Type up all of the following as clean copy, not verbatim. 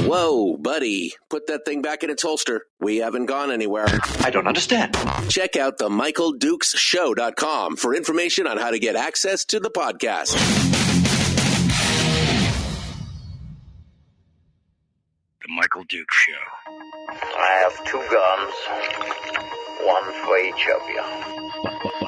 Whoa, buddy, put that thing back in its holster. We haven't gone anywhere. I don't understand. Check out the MichaelDukesShow.com for information on how to get access to the podcast. The Michael Dukes Show. I have 2 guns, one for each of you.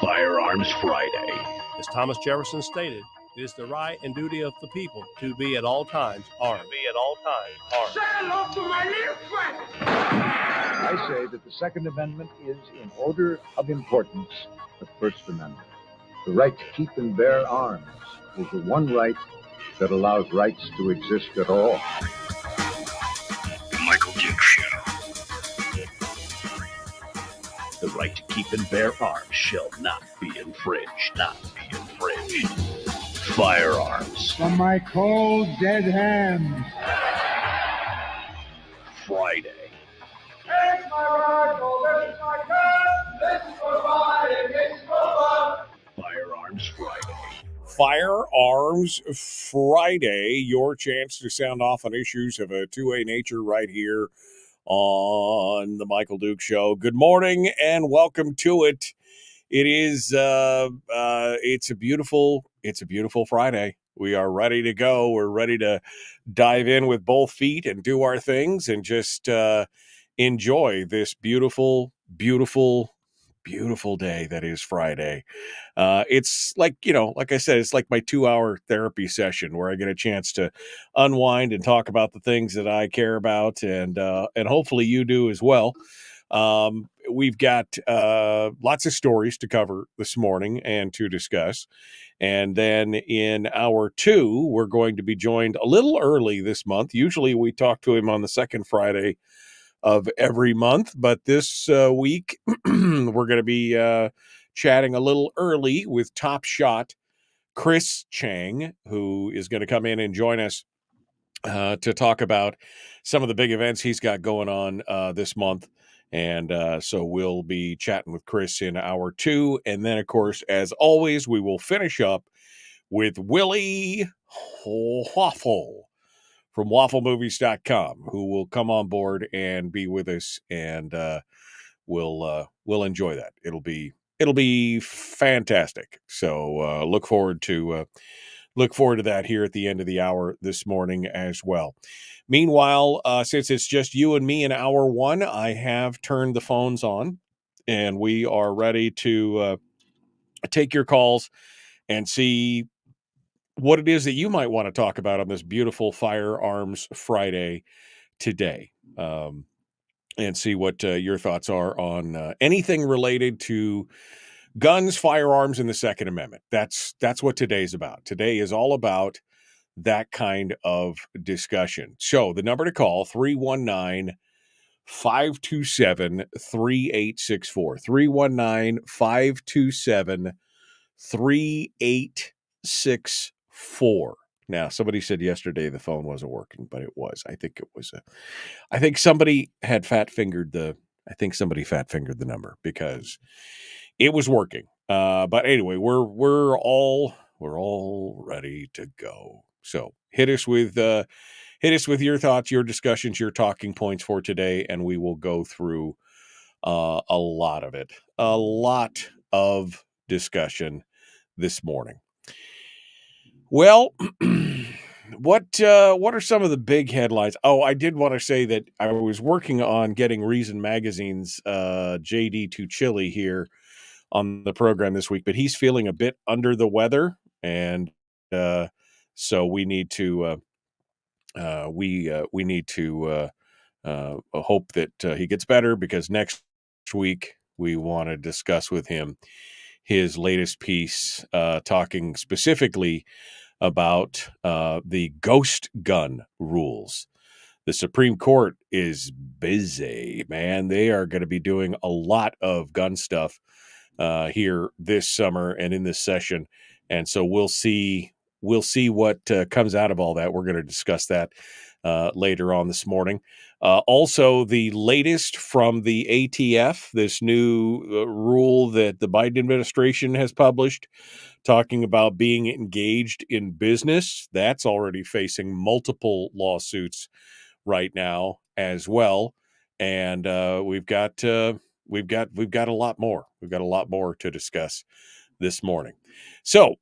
Firearms Friday. As Thomas Jefferson stated, it is the right and duty of the people to be at all times armed. Say hello to my little friend. I say that the Second Amendment is, in order of importance, the First Amendment. The right to keep and bear arms is the one right that allows rights to exist at all. The Michael Dukes Show. The right to keep and bear arms shall not be infringed. Firearms. From my cold, dead hands. Friday. Here's my rifle, this is my gun, this is for fighting, this is for fun. Firearms Friday. Firearms Friday, your chance to sound off on issues of a two-way nature right here on the Michael Dukes Show. Good morning and welcome to it. It is it's a beautiful Friday. We are ready to go. We're ready to dive in with both feet and do our things and just enjoy this beautiful day that is Friday. It's like, like I said, it's like my 2-hour therapy session where I get a chance to unwind and talk about the things that I care about, and hopefully you do as well. We've got lots of stories to cover this morning and to discuss. And then in hour 2, we're going to be joined a little early this month. Usually we talk to him on the second Friday of every month, but this week we're going to be chatting a little early with Top Shot Chris Cheng, who is going to come in and join us to talk about some of the big events he's got going on this month. And so we'll be chatting with Chris in hour 2. And then, of course, as always, we will finish up with Willie Waffle from wafflemovies.com, who will come on board and be with us, and we'll enjoy that. It'll be fantastic. So look forward to that here at the end of the hour this morning as well. Meanwhile, since it's just you and me in hour 1, I have turned the phones on, and we are ready to take your calls and see what it is that you might want to talk about on this beautiful Firearms Friday today. And see what your thoughts are on anything related to guns, firearms, and the Second Amendment. That's what today's about. Today is all about that kind of discussion. So the number to call, 319-527-3864. 319-527-3864. Now, somebody said yesterday the phone wasn't working, but it was. I think somebody had fat fingered the number because it was working. But anyway, we're all ready to go. So hit us with your thoughts, your discussions, your talking points for today, and we will go through a lot of it. A lot of discussion this morning. Well, what are some of the big headlines? Oh, I did want to say that I was working on getting Reason Magazine's JD Tuchili here on the program this week, but he's feeling a bit under the weather, and so we need to hope that he gets better, because next week we want to discuss with him his latest piece, talking specifically about the ghost gun rules. The Supreme Court is busy, man. They are going to be doing a lot of gun stuff here this summer and in this session, and so we'll see what comes out of all that. We're going to discuss that later on this morning. Also, the latest from the ATF, this new rule that the Biden administration has published, talking about being engaged in business. That's already facing multiple lawsuits right now as well, and we've got a lot more. We've got a lot more to discuss this morning. So,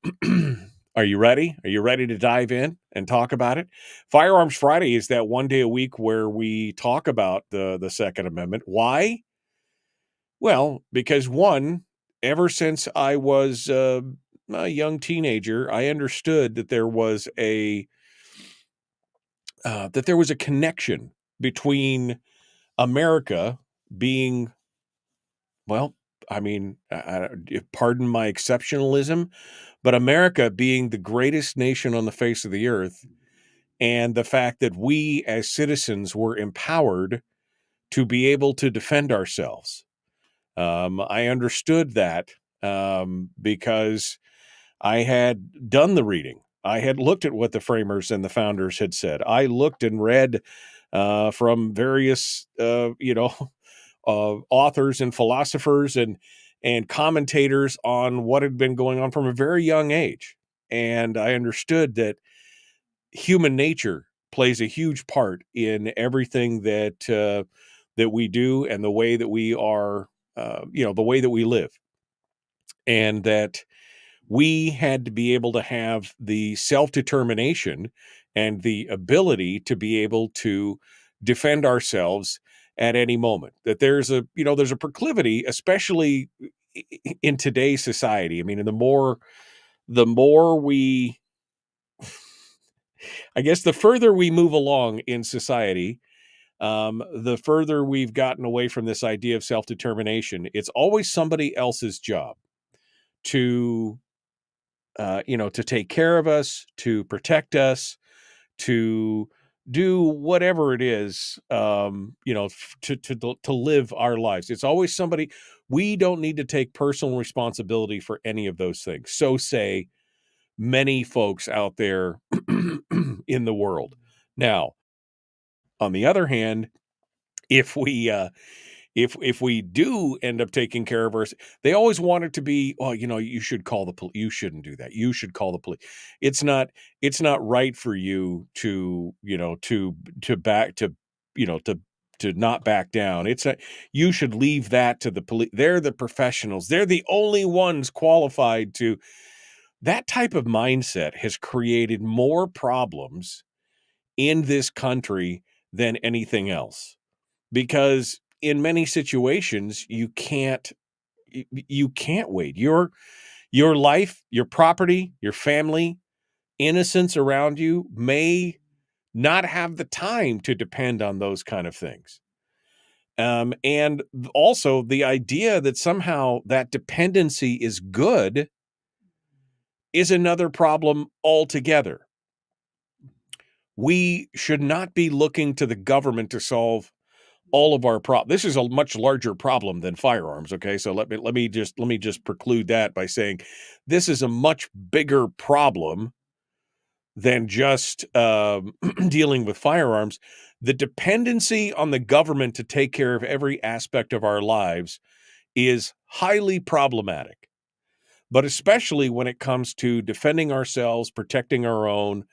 are you ready? Are you ready to dive in and talk about it? Firearms Friday is that one day a week where we talk about the Second Amendment. Why? Well, because ever since I was a young teenager, I understood that there was a connection between America being, well, I mean, pardon my exceptionalism, but America being the greatest nation on the face of the earth, and the fact that we as citizens were empowered to be able to defend ourselves. I understood that because I had done the reading. I had looked at what the framers and the founders had said. I looked and read from various, authors and philosophers and commentators on what had been going on from a very young age. And I understood that human nature plays a huge part in everything that we do, and the way that we are, the way that we live. And that we had to be able to have the self-determination and the ability to be able to defend ourselves at any moment. That there's a proclivity, especially in today's society. I mean, and the more we, I guess, the further we move along in society, the further we've gotten away from this idea of self-determination. It's always somebody else's job to take care of us, to protect us, to do whatever it is, to live our lives. It's always somebody. We don't need to take personal responsibility for any of those things. So say many folks out there in the world. Now, on the other hand, if we do end up taking care of ours, they always want it to be, well, you should call the police. You shouldn't do that. You should call the police. It's not right for you to not back down. You should leave that to the police. They're the professionals. They're the only ones qualified to. That type of mindset has created more problems in this country than anything else, because in many situations you can't wait. Your life, your property, your family, innocents around you may not have the time to depend on those kind of things. And also the idea that somehow that dependency is good is another problem altogether. We should not be looking to the government to solve all of our problems. This is a much larger problem than firearms. Okay, so let me just preclude that by saying this is a much bigger problem than just dealing with firearms. The dependency on the government to take care of every aspect of our lives is highly problematic, but especially when it comes to defending ourselves, protecting our own,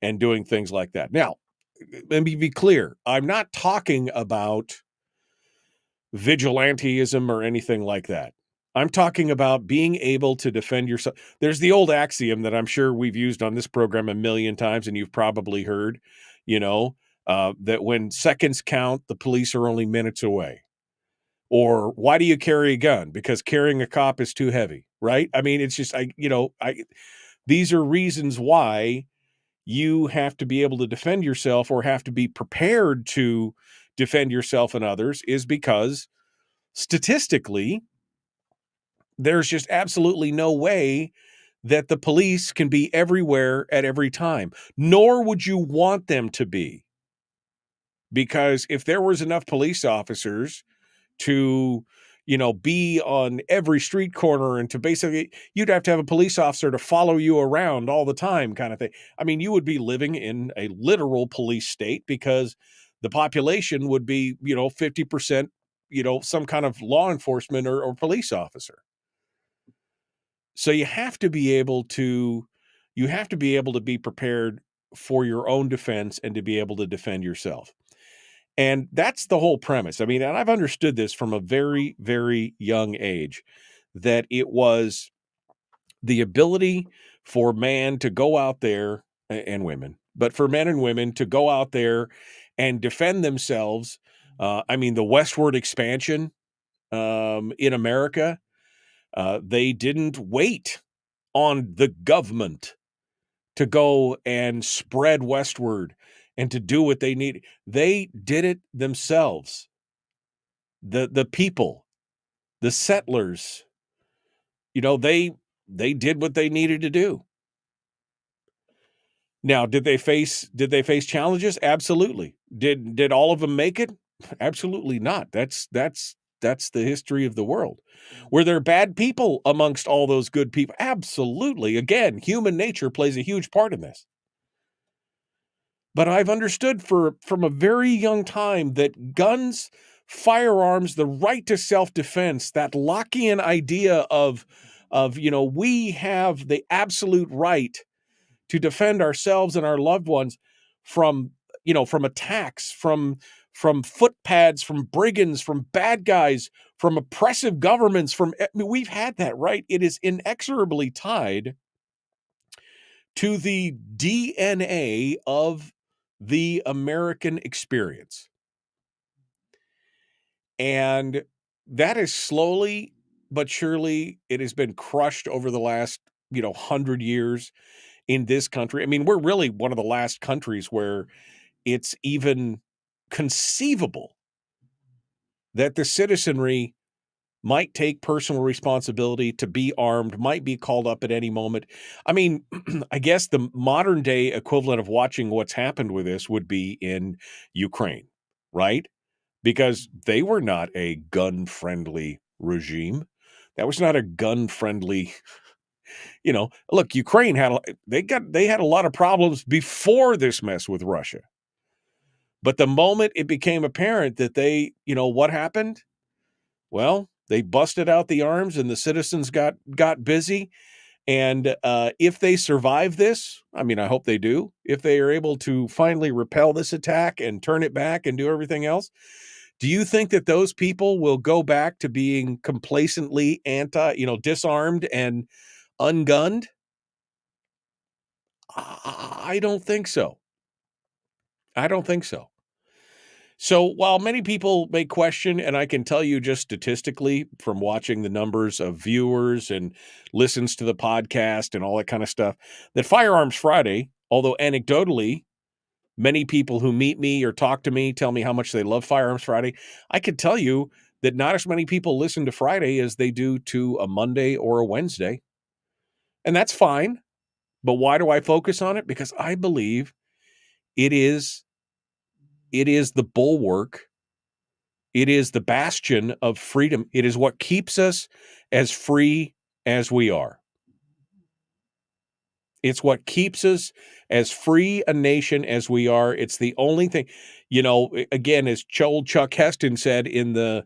and doing things like that. Now, let me be clear. I'm not talking about vigilantism or anything like that. I'm talking about being able to defend yourself. There's the old axiom that I'm sure we've used on this program a million times, and you've probably heard, that when seconds count, the police are only minutes away. Or why do you carry a gun? Because carrying a cop is too heavy, right? I mean, it's just, these are reasons why you have to be able to defend yourself or have to be prepared to defend yourself and others, is because statistically, there's just absolutely no way that the police can be everywhere at every time, nor would you want them to be. Because if there was enough police officers to, be on every street corner and to basically, you'd have to have a police officer to follow you around all the time kind of thing. I mean, you would be living in a literal police state because the population would be, 50%, some kind of law enforcement or police officer. So you have to be able to be prepared for your own defense and to be able to defend yourself. And that's the whole premise. I mean, and I've understood this from a very, very young age, that it was the ability for man to go out there, and women, but for men and women to go out there and defend themselves. The westward expansion in America, they didn't wait on the government to go and spread westward and to do what they need. They did it themselves. The people, the settlers, they did what they needed to do. Now, did they face challenges? Absolutely. Did all of them make it? Absolutely not. That's the history of the world. Were there bad people amongst all those good people? Absolutely. Again, human nature plays a huge part in this. But I've understood from a very young time that guns, firearms, the right to self-defense, that Lockean idea of we have the absolute right to defend ourselves and our loved ones from attacks, from footpads, from brigands, from bad guys, from oppressive governments, we've had that right. It is inexorably tied to the DNA of the American experience. And that is slowly but surely, it has been crushed over the last, 100 years in this country. I mean, we're really one of the last countries where it's even conceivable that the citizenry might take personal responsibility to be armed, might be called up at any moment. I mean, I guess the modern day equivalent of watching what's happened with this would be in Ukraine, right? Because they were not a gun-friendly regime. That was not a gun-friendly, look, Ukraine had a lot of problems before this mess with Russia. But the moment it became apparent that what happened? Well, they busted out the arms and the citizens got busy. And if they survive this, I mean, I hope they do, if they are able to finally repel this attack and turn it back and do everything else, do you think that those people will go back to being complacently disarmed and ungunned? I don't think so. I don't think so. So while many people may question, and I can tell you just statistically from watching the numbers of viewers and listens to the podcast and all that kind of stuff, that Firearms Friday, although anecdotally, many people who meet me or talk to me tell me how much they love Firearms Friday, I can tell you that not as many people listen to Friday as they do to a Monday or a Wednesday. And that's fine. But why do I focus on it? Because I believe it is the bulwark. It is the bastion of freedom. It is what keeps us as free as we are. It's what keeps us as free a nation as we are. It's the only thing, again, as old Chuck Heston said in the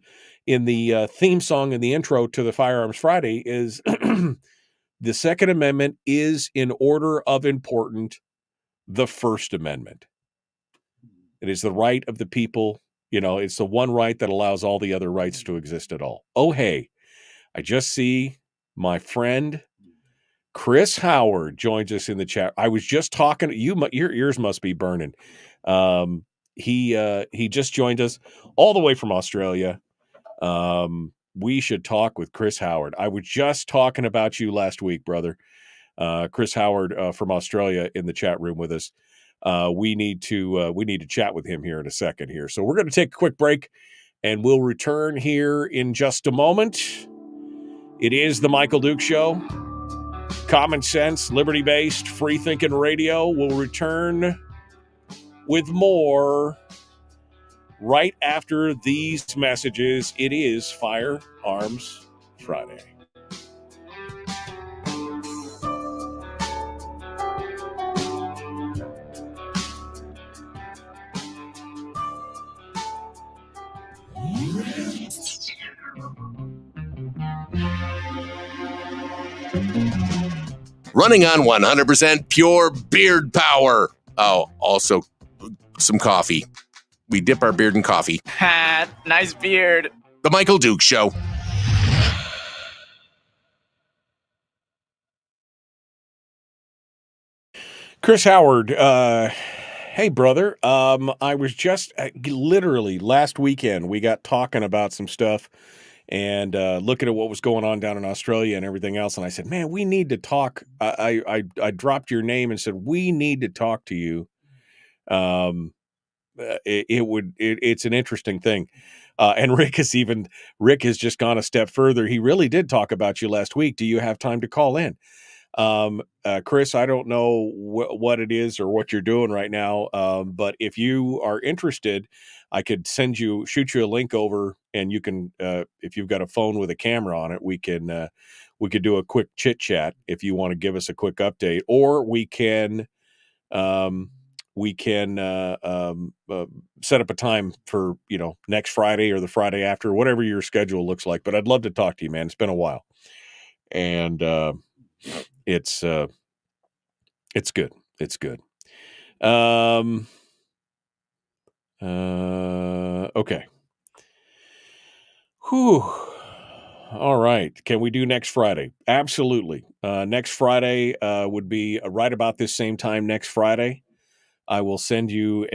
theme song in the intro to the Firearms Friday, is the Second Amendment is, in order of importance, the First Amendment. It is the right of the people. It's the one right that allows all the other rights to exist at all. Oh, hey, I just see my friend Chris Howard joins us in the chat. I was just talking to you. Your ears must be burning. He just joined us all the way from Australia. We should talk with Chris Howard. I was just talking about you last week, brother. Chris Howard from Australia in the chat room with us. We need to chat with him here in a second here. So we're going to take a quick break and we'll return here in just a moment. It is the Michael Duke Show. Common sense, liberty-based, free-thinking radio. Will return with more right after these messages. It is Firearms Friday. Running on 100% pure beard power. Oh, also some coffee. We dip our beard in coffee. Ha, nice beard. The Michael Duke Show. Chris Howard, hey, brother. I was just literally last weekend, we got talking about some stuff and looking at what was going on down in Australia and everything else. And I said, man, we need to talk. I dropped your name and said, we need to talk to you. It's an interesting thing. And Rick has just gone a step further. He really did talk about you last week. Do you have time to call in? Chris, I don't know what it is or what you're doing right now. But if you are interested, I could shoot you a link over, and you can, if you've got a phone with a camera on it, we could do a quick chit chat if you want to give us a quick update, or we can set up a time for, next Friday or the Friday after, whatever your schedule looks like. But I'd love to talk to you, man. It's been a while. And, it's good. It's good. Okay. Whew. All right. Can we do next Friday? Absolutely. Next Friday would be right about this same time next Friday. I will send you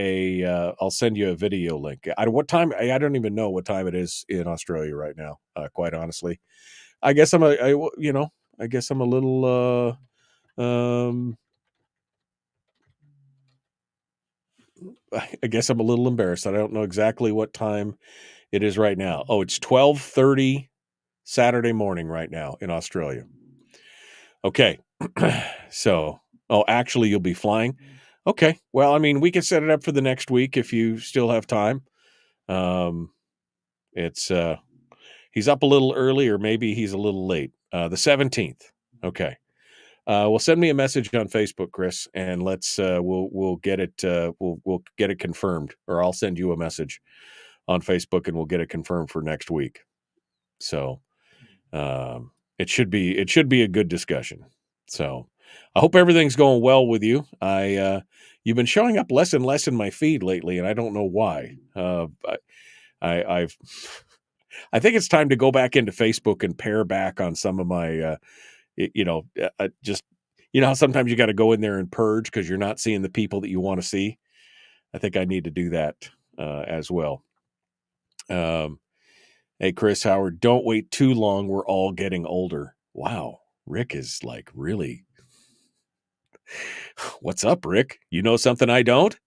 I'll send you a video link. What time? I don't even know what time it is in Australia right now. Quite honestly, I guess I'm a little, I guess I'm a little embarrassed. I don't know exactly what time it is right now. Oh, it's 12:30 Saturday morning right now in Australia. Okay. So, actually you'll be flying. Okay. Well, I mean, we can set it up for the next week if you still have time. He's up a little early, or maybe he's a little late. The 17th. Okay. Well, send me a message on Facebook, Chris, and let's we'll get it we'll get it confirmed, or I'll send you a message on Facebook and we'll get it confirmed for next week. So it should be a good discussion. So I hope everything's going well with you. You've been showing up less and less in my feed lately, and I don't know why. I think it's time to go back into Facebook and pare back on some of my just, how sometimes you got to go in there and purge because you're not seeing the people that you want to see. I think I need to do that. as well. Hey, Chris Howard, don't wait too long. We're all getting older. Wow. Rick is like really. What's up, Rick? You know something I don't?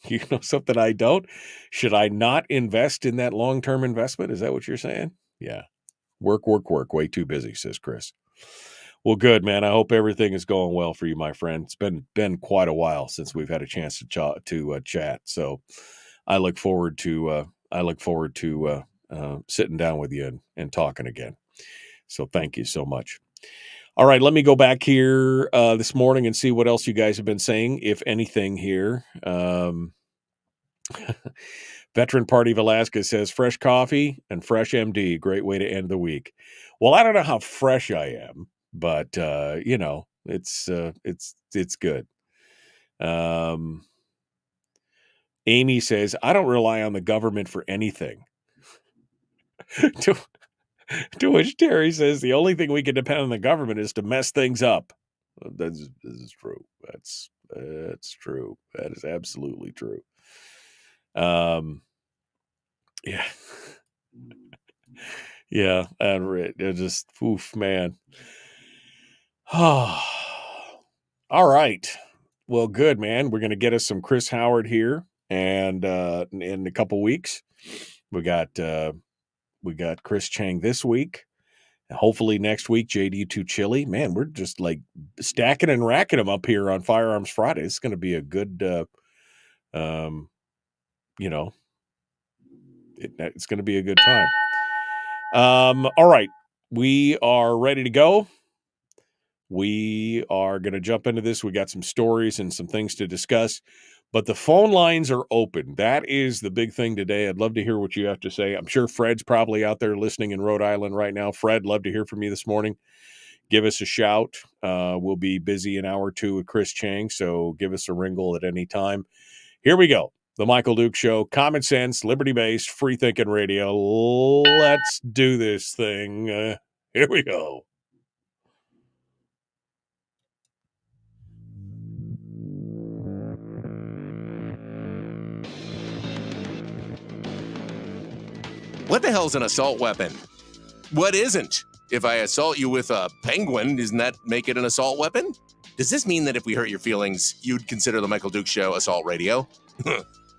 You know something I don't? Should I not invest in that long-term investment? Is that what you're saying? Yeah. Work. Way too busy, says Chris. Well, good, man. I hope everything is going well for you, my friend. It's been quite a while since we've had a chance to chat. So I look forward to sitting down with you and talking again. So thank you so much. All right, let me go back here this morning and see what else you guys have been saying, if anything here. Veteran Party Velasquez says, fresh coffee and fresh MD. Great way to end the week. Well, I don't know how fresh I am, but, it's good. Amy says, I don't rely on the government for anything. To which Terry says, the only thing we can depend on the government is to mess things up. This is true. That's true. That is absolutely true. Yeah. Yeah. Just, oof, man. All right. Well, good, man. We're going to get us some Chris Howard here. And in a couple weeks, we got Chris Cheng this week. Hopefully next week, JD2 Chili. Man, we're just like stacking and racking them up here on Firearms Friday. It's going to be a good, it's going to be a good time. All right. We are ready to go. We are going to jump into this. We got some stories and some things to discuss, but the phone lines are open. That is the big thing today. I'd love to hear what you have to say. I'm sure Fred's probably out there listening in Rhode Island right now. Fred, love to hear from you this morning. Give us a shout. We'll be busy an hour or two with Chris Cheng, so give us a ringle at any time. Here we go. The Michael Duke Show, common sense, liberty-based, free-thinking radio. Let's do this thing. Here we go. What the hell's an assault weapon? What isn't? If I assault you with a penguin, doesn't that make it an assault weapon? Does this mean that if we hurt your feelings, you'd consider the Michael Dukes Show assault radio?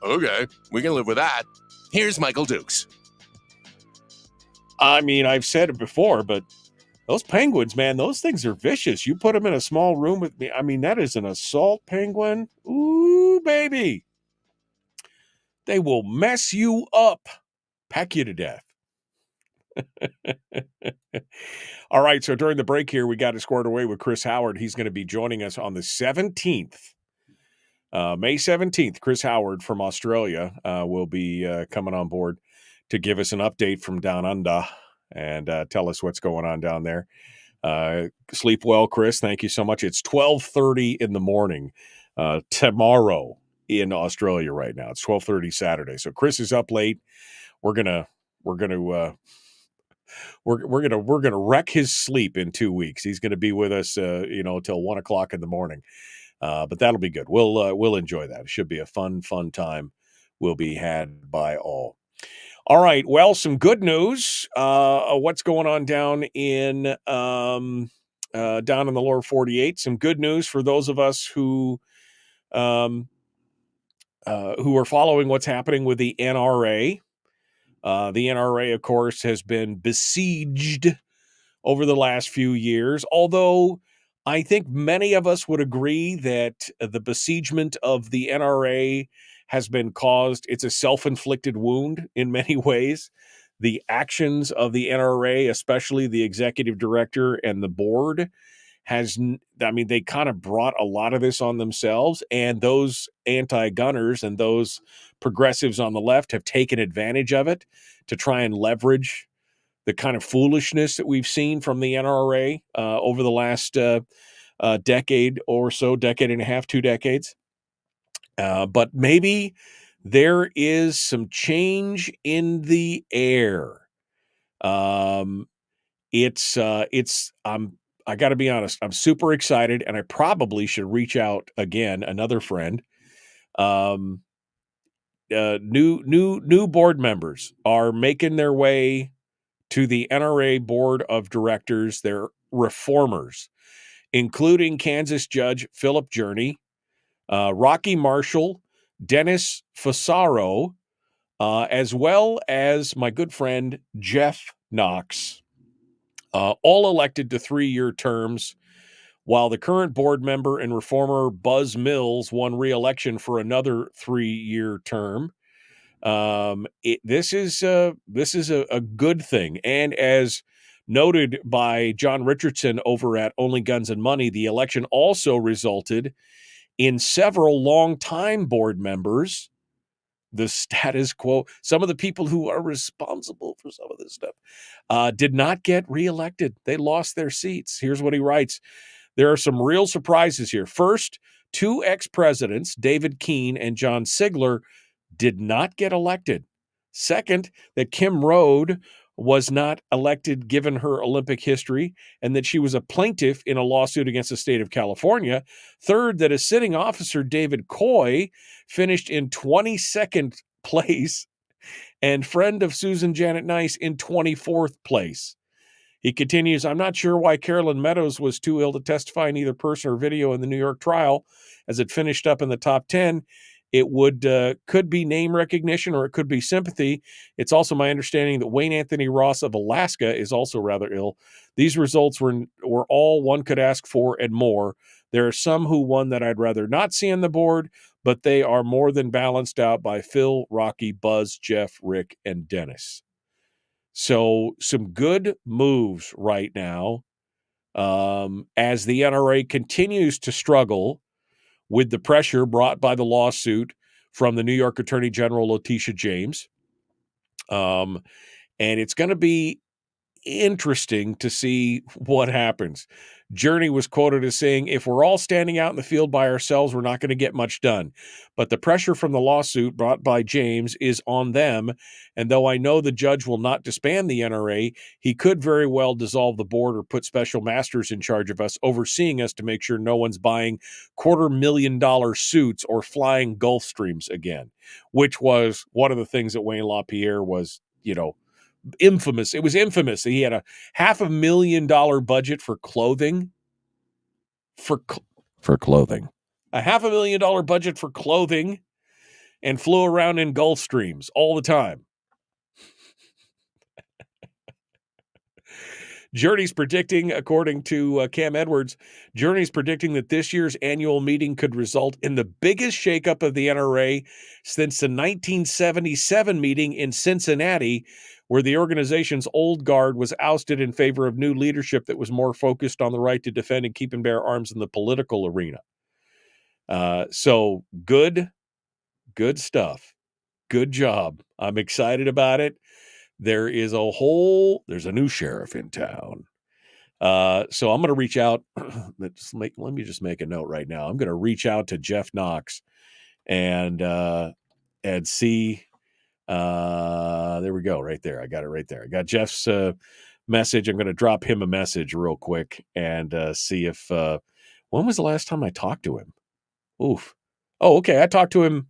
Okay, we can live with that. Here's Michael Dukes. I mean, I've said it before, but those penguins, man, those things are vicious. You put them in a small room with me. I mean, that is an assault penguin. Ooh, baby. They will mess you up. Pack you to death. All right, so during the break here, we got it squared away with Chris Howard. He's going to be joining us on the 17th. May 17th, Chris Howard from Australia will be coming on board to give us an update from down under and tell us what's going on down there. Sleep well, Chris. Thank you so much. It's 12:30 in the morning tomorrow in Australia right now. It's 12:30 Saturday. So Chris is up late. We're gonna wreck his sleep in 2 weeks. He's gonna be with us, till 1 o'clock in the morning. But that'll be good. We'll enjoy that. It should be a fun time. Will be had by all. All right. Well, some good news. What's going on down in the lower 48? Some good news for those of us who are following what's happening with the NRA. The NRA, of course, has been besieged over the last few years, although I think many of us would agree that the besiegement of the NRA has been caused. It's a self-inflicted wound in many ways. The actions of the NRA, especially the executive director and the board, they kind of brought a lot of this on themselves, and those anti-gunners and those progressives on the left have taken advantage of it to try and leverage the kind of foolishness that we've seen from the NRA over the last decade or so, decade and a half, 2 decades. But maybe there is some change in the air. I got to be honest, I'm super excited, and I probably should reach out again, another friend, new board members are making their way to the NRA board of directors. They're reformers, including Kansas Judge Philip Journey, Rocky Marshall, Dennis Fasaro, as well as my good friend Jeff Knox, all elected to 3-year terms, while the current board member and reformer Buzz Mills won re-election for another 3-year term. This is a good thing. And as noted by John Richardson over at Only Guns and Money, the election also resulted in several longtime board members, the status quo, some of the people who are responsible for some of this stuff, did not get reelected. They lost their seats. Here's what he writes. There are some real surprises here. First, 2 ex-presidents, David Keene and John Sigler, did not get elected. Second, that Kim Rhode was not elected given her Olympic history and that she was a plaintiff in a lawsuit against the state of California. Third, that a sitting officer, David Coy, finished in 22nd place and friend of Susan Janet Nice in 24th place. He continues, I'm not sure why Carolyn Meadows was too ill to testify in either person or video in the New York trial, as it finished up in the top 10. It could be name recognition or it could be sympathy. It's also my understanding that Wayne Anthony Ross of Alaska is also rather ill. These results were all one could ask for and more. There are some who won that I'd rather not see on the board, but they are more than balanced out by Phil, Rocky, Buzz, Jeff, Rick, and Dennis. So some good moves right now as the NRA continues to struggle with the pressure brought by the lawsuit from the New York Attorney General Letitia James. And it's going to be interesting to see what happens. Journey was quoted as saying, if we're all standing out in the field by ourselves, we're not going to get much done. But the pressure from the lawsuit brought by James is on them. And though I know the judge will not disband the NRA, he could very well dissolve the board or put special masters in charge of us, overseeing us to make sure no one's buying $250,000 suits or flying Gulfstreams again, which was one of the things that Wayne LaPierre was, infamous. It was infamous. He had a $500,000 budget for clothing. For clothing. A $500,000 budget for clothing and flew around in Gulfstreams all the time. Journey's predicting, according to Cam Edwards, Journey's predicting that this year's annual meeting could result in the biggest shakeup of the NRA since the 1977 meeting in Cincinnati, where the organization's old guard was ousted in favor of new leadership that was more focused on the right to defend and keep and bear arms in the political arena. So good stuff. Good job. I'm excited about it. There's a new sheriff in town. So I'm going to reach out. Let me just make a note right now. I'm going to reach out to Jeff Knox and see. There we go. Right there. I got it right there. I got Jeff's message. I'm going to drop him a message real quick and see if, when was the last time I talked to him? Oof. Oh, okay. I talked to him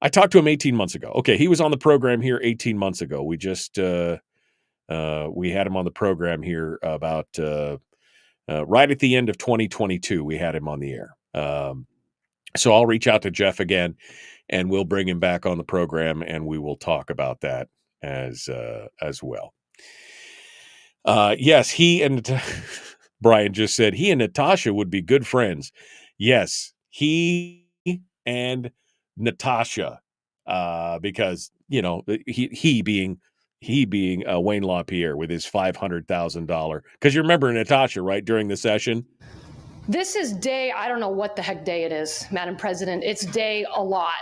18 months ago. Okay. He was on the program here 18 months ago. We just, we had him on the program here about, right at the end of 2022, we had him on the air. So I'll reach out to Jeff again and we'll bring him back on the program and we will talk about that as well. Yes, he and Brian just said he and Natasha would be good friends. Yes, he and Natasha, because he being Wayne LaPierre with his $500,000. Because you remember Natasha, right, during the session. This is day, I don't know what the heck day it is, Madam President. It's day a lot.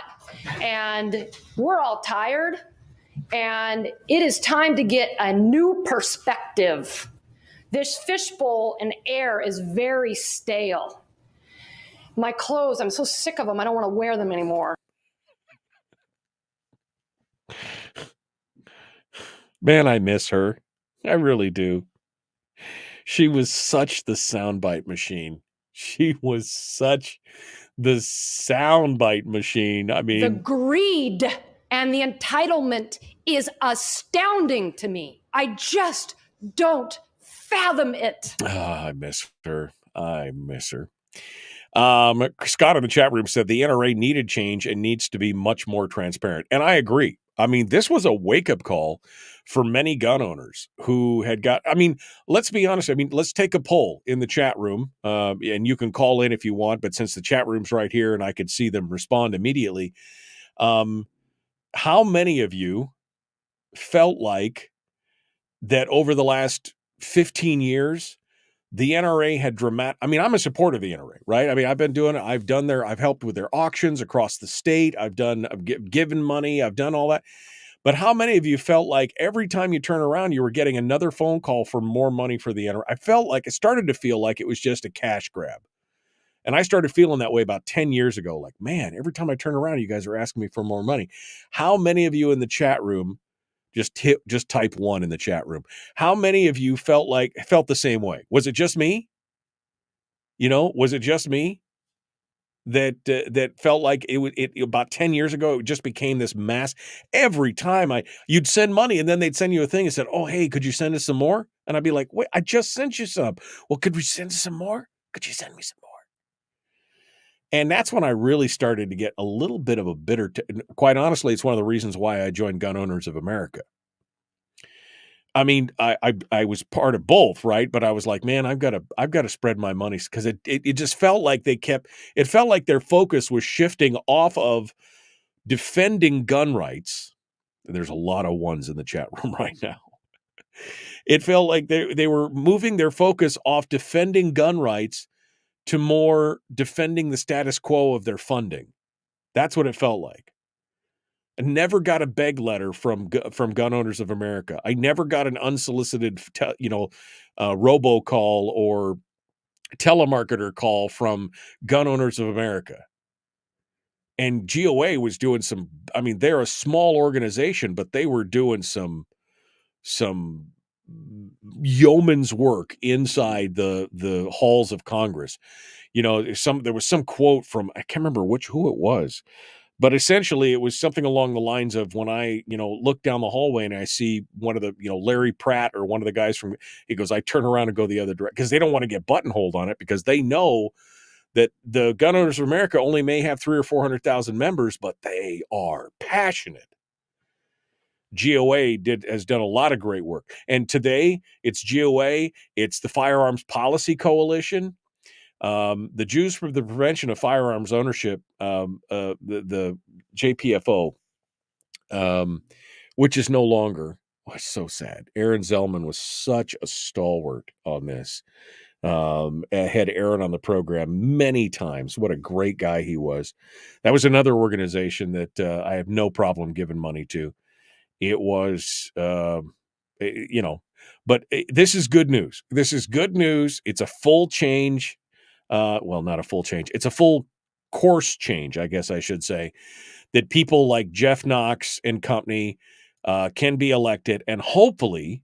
And we're all tired. And it is time to get a new perspective. This fishbowl and air is very stale. My clothes, I'm so sick of them. I don't want to wear them anymore. Man, I miss her. I really do. She was such the soundbite machine. She was such the soundbite machine. I The mean, greed and the entitlement is astounding to me. I just don't fathom it. I miss her. I miss her. Scott in the chat room said the NRA needed change and needs to be much more transparent. And I agree. I mean, this was a wake-up call for many gun owners who had got, I mean, let's be honest. I mean, let's take a poll in the chat room, and you can call in if you want, but since the chat room's right here and I could see them respond immediately, how many of you felt like that over the last 15 years, the NRA had I mean, I'm a supporter of the NRA, right? I mean, I've been doing it. I've helped with their auctions across the state. I've given money. I've done all that. But how many of you felt like every time you turn around, you were getting another phone call for more money for the NRA? I felt like it started to feel like it was just a cash grab. And I started feeling that way about 10 years ago. Like, man, every time I turn around, you guys are asking me for more money. How many of you in the chat room just type 1 in the chat room? How many of you felt the same way? Was it just me? Was it just me that felt like it about 10 years ago, it just became this mass? Every time you'd send money and then they'd send you a thing and said, oh, hey, could you send us some more? And I'd be like, wait, I just sent you some. Well, could we send some more? Could you send me some more? And that's when I really started to get a little bit of a quite honestly, it's one of the reasons why I joined Gun Owners of America. I mean, I was part of both, right? But I was like, man, I've got to spread my money, because it just felt like it felt like their focus was shifting off of defending gun rights. And there's a lot of ones in the chat room right now. It felt like they were moving their focus off defending gun rights to more defending the status quo of their funding. That's what it felt like. I never got a beg letter from Gun Owners of America. I never got an unsolicited, robocall or telemarketer call from Gun Owners of America. And GOA was doing some. I mean, they're a small organization, but they were doing some yeoman's work inside the halls of Congress. There was some quote from, I can't remember who it was. But essentially, it was something along the lines of, when I, look down the hallway and I see one of the, Larry Pratt or one of the guys he goes, I turn around and go the other direction, because they don't want to get buttonholed on it, because they know that the Gun Owners of America only may have 300,000 or 400,000 members, but they are passionate. GOA has done a lot of great work. And today it's GOA, it's the Firearms Policy Coalition, the Jews for the Prevention of Firearms Ownership, the JPFO, which is no longer. Oh, it's so sad. Aaron Zellman was such a stalwart on this. I had Aaron on the program many times. What a great guy he was. That was another organization that I have no problem giving money to. It was, but this is good news. This is good news. It's a full change. Well, not a full change. It's a full course change, I guess I should say, that people like Jeff Knox and company can be elected and hopefully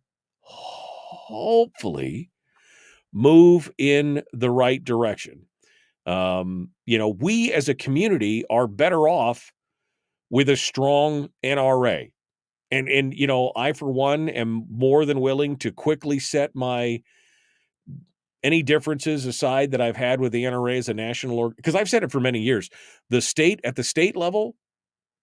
move in the right direction. We as a community are better off with a strong NRA. And I, for one, am more than willing to quickly set any differences aside that I've had with the NRA as a national because I've said it for many years. At the state level,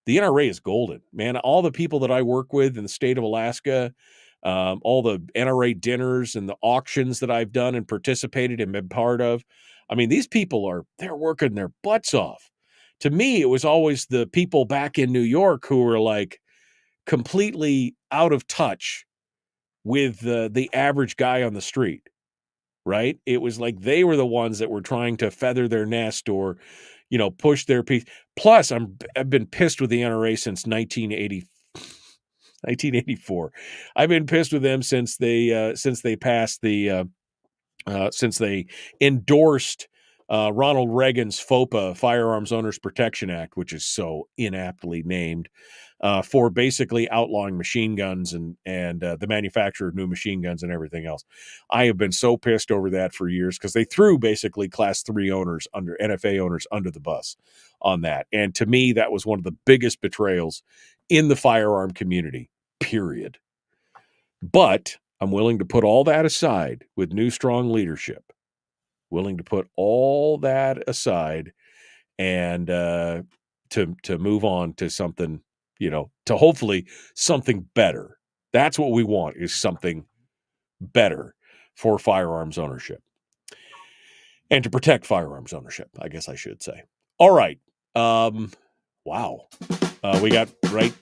the NRA is golden, man. All the people that I work with in the state of Alaska, all the NRA dinners and the auctions that I've done and participated and been part of. I mean, these people they're working their butts off. To me, it was always the people back in New York who were like completely out of touch with the average guy on the street. Right? It was like they were the ones that were trying to feather their nest or, push their piece. Plus, I've been pissed with the NRA since 1984. I've been pissed with them since they passed since they endorsed Ronald Reagan's FOPA, Firearms Owners Protection Act, which is so inaptly named, for basically outlawing machine guns and the manufacture of new machine guns and everything else. I have been so pissed over that for years because they threw basically Class 3 owners NFA owners under the bus on that. And to me, that was one of the biggest betrayals in the firearm community, period. But I'm willing to put all that aside with new, strong leadership. Willing to put all that aside and to move on to something, to hopefully something better. That's what we want, is something better for firearms ownership and to protect firearms ownership, I guess I should say. All right. Wow. We got right.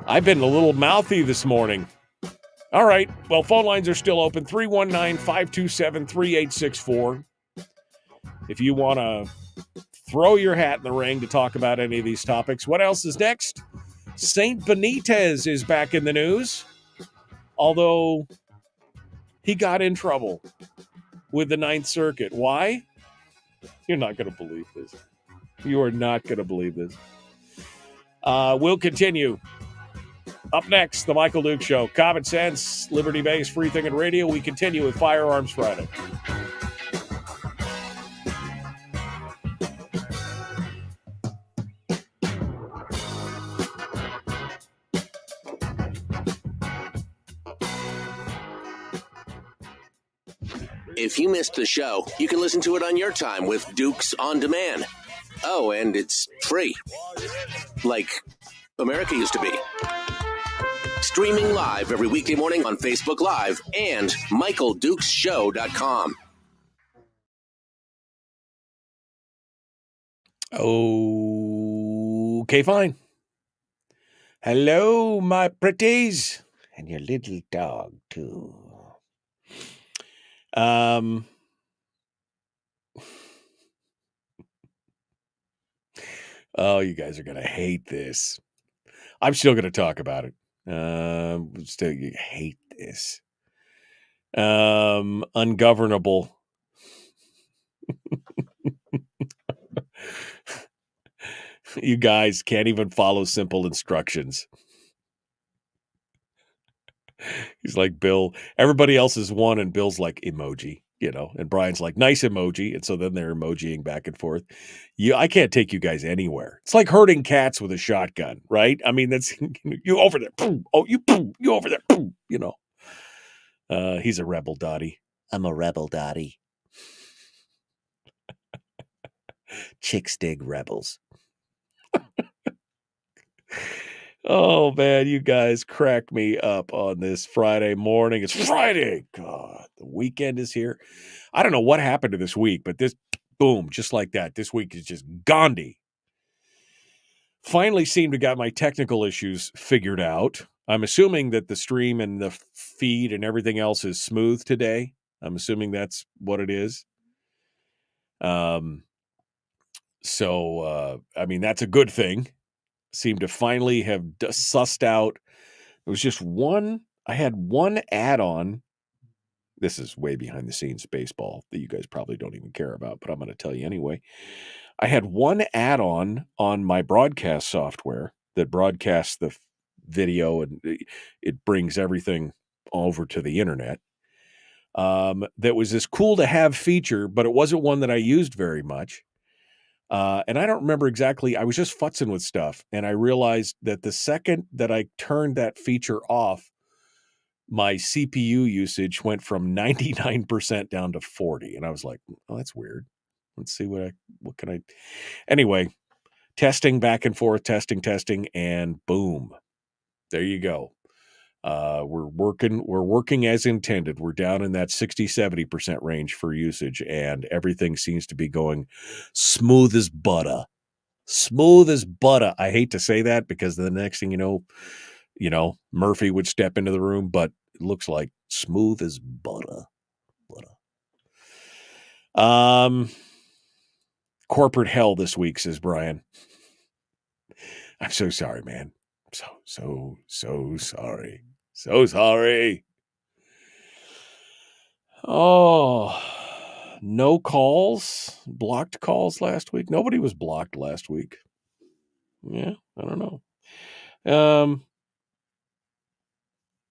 I've been a little mouthy this morning. All right. Well, phone lines are still open. 319-527-3864. If you want to throw your hat in the ring to talk about any of these topics. What else is next? St. Benitez is back in the news, although he got in trouble with the Ninth Circuit. Why? You're not going to believe this. You are not going to believe this. We'll continue. Up next, The Michael Duke Show. Common sense, liberty-based, free-thinking radio. We continue with Firearms Friday. If you missed the show, you can listen to it on your time with Dukes On Demand. Oh, and it's free. Like America used to be. Streaming live every weekday morning on Facebook Live and MichaelDukesShow.com. Okay, fine. Hello, my pretties. And your little dog, too. Oh, you guys are going to hate this. I'm still going to talk about it. Still, you hate this. Ungovernable. You guys can't even follow simple instructions. He's like, Bill, everybody else is one, and Bill's like, emoji, and Brian's like, nice emoji. And so then they're emojiing back and forth. I can't take you guys anywhere. It's like herding cats with a shotgun, right? I mean, that's you over there. Oh, you over there. He's a rebel, Dottie. I'm a rebel, Dottie. Chicks dig rebels. Oh, man, you guys crack me up on this Friday morning. It's Friday. God, the weekend is here. I don't know what happened to this week, but boom, just like that. This week is just Gandhi. Finally seemed to got my technical issues figured out. I'm assuming that the stream and the feed and everything else is smooth today. I'm assuming that's what it is. So, that's a good thing. Seem to finally have sussed out. It was just I had one add-on. This is way behind the scenes baseball that you guys probably don't even care about, but I'm going to tell you anyway. I had one add-on on my broadcast software that broadcasts the video, and it brings everything over to the internet. That was this cool to have feature, but it wasn't one that I used very much. And I don't remember exactly. I was just futzing with stuff, and I realized that the second that I turned that feature off, my CPU usage went from 99% down to 40. And I was like, oh, that's weird. Let's see what can I, anyway, testing back and forth, testing, and boom, there you go. We're working as intended. We're down in that 60-70% range for usage, and everything seems to be going smooth as butter. Smooth as butter. I hate to say that because the next thing you know, Murphy would step into the room, but it looks like smooth as butter. Corporate hell this week, says Brian. I'm so sorry, man. So sorry. So sorry. Oh, No calls, blocked calls last week. Nobody was blocked last week. Yeah, I don't know.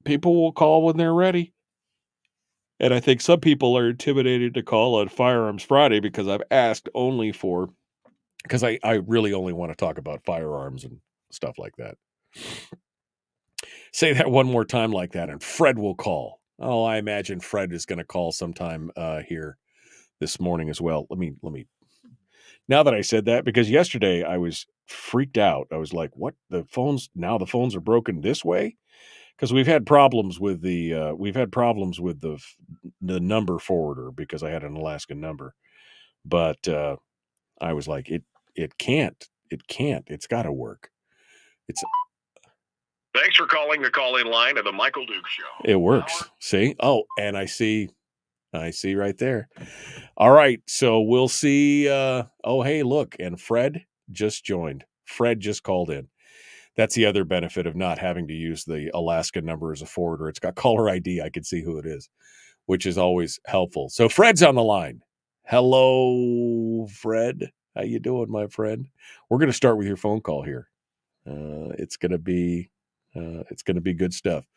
People will call when they're ready. And I think some people are intimidated to call on Firearms Friday because I've asked only for, because I really only want to talk about firearms and stuff like that. Say that one more time like that, and Fred will call. Oh, I imagine Fred is going to call sometime here this morning as well. Let me. Now that I said that, because yesterday I was freaked out. I was like, "What? The phones are broken this way?" Because we've had problems with the number forwarder because I had an Alaskan number, but I was like, it can't. It's got to work. Thanks for calling the call-in line of the Michael Duke Show. It works. See? Oh, and I see right there. All right, so we'll see. Oh, hey, look, and Fred just joined. Fred just called in. That's the other benefit of not having to use the Alaska number as a forwarder. It's got caller ID. I can see who it is, which is always helpful. So Fred's on the line. Hello, Fred. How you doing, my friend? We're going to start with your phone call here. It's going to be good stuff.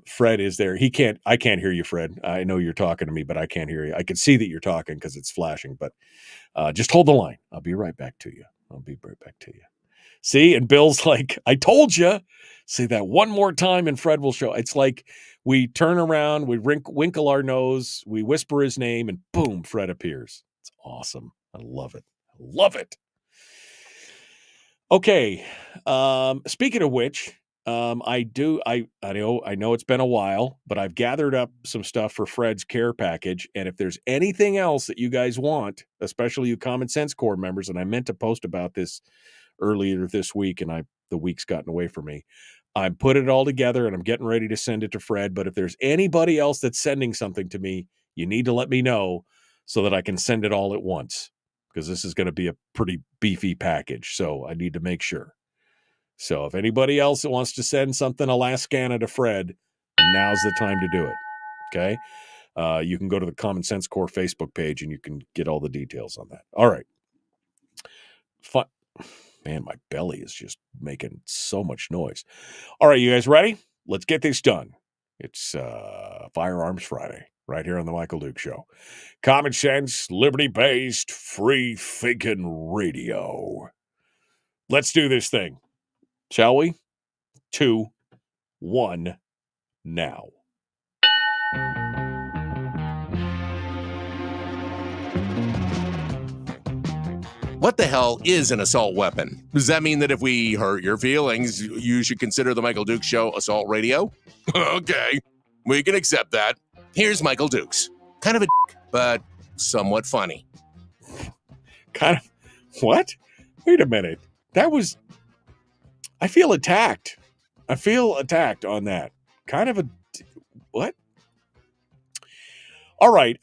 Fred is there. I can't hear you, Fred. I know you're talking to me, but I can't hear you. I can see that you're talking because it's flashing, but just hold the line. I'll be right back to you. See, and Bill's like, I told you. Say that one more time and Fred will show. It's like we turn around, we winkle our nose, we whisper his name, and boom, Fred appears. It's awesome. I love it. Okay. Speaking of which, I know it's been a while, but I've gathered up some stuff for Fred's care package. And if there's anything else that you guys want, especially you Common Sense Corps members, and I meant to post about this earlier this week, and the week's gotten away from me. I'm putting it all together and I'm getting ready to send it to Fred. But if there's anybody else that's sending something to me, you need to let me know so that I can send it all at once, because this is going to be a pretty beefy package. So I need to make sure. So if anybody else that wants to send something Alaskana to Fred, now's the time to do it. Okay. You can go to the Common Sense Corps Facebook page and you can get all the details on that. All right. Man, my belly is just making so much noise. All right, you guys ready? Let's get this done. It's Firearms Friday right here on the Michael Duke Show. Common sense, liberty-based, free-thinking radio. Let's do this thing, shall we? 2, 1, now. What the hell is an assault weapon? Does that mean that if we hurt your feelings, you should consider the Michael Dukes Show assault radio? Okay, we can accept that. Here's Michael Dukes. Kind of a dick, but somewhat funny. Kind of, what? Wait a minute. I feel attacked. On that. Kind of a, what? All right,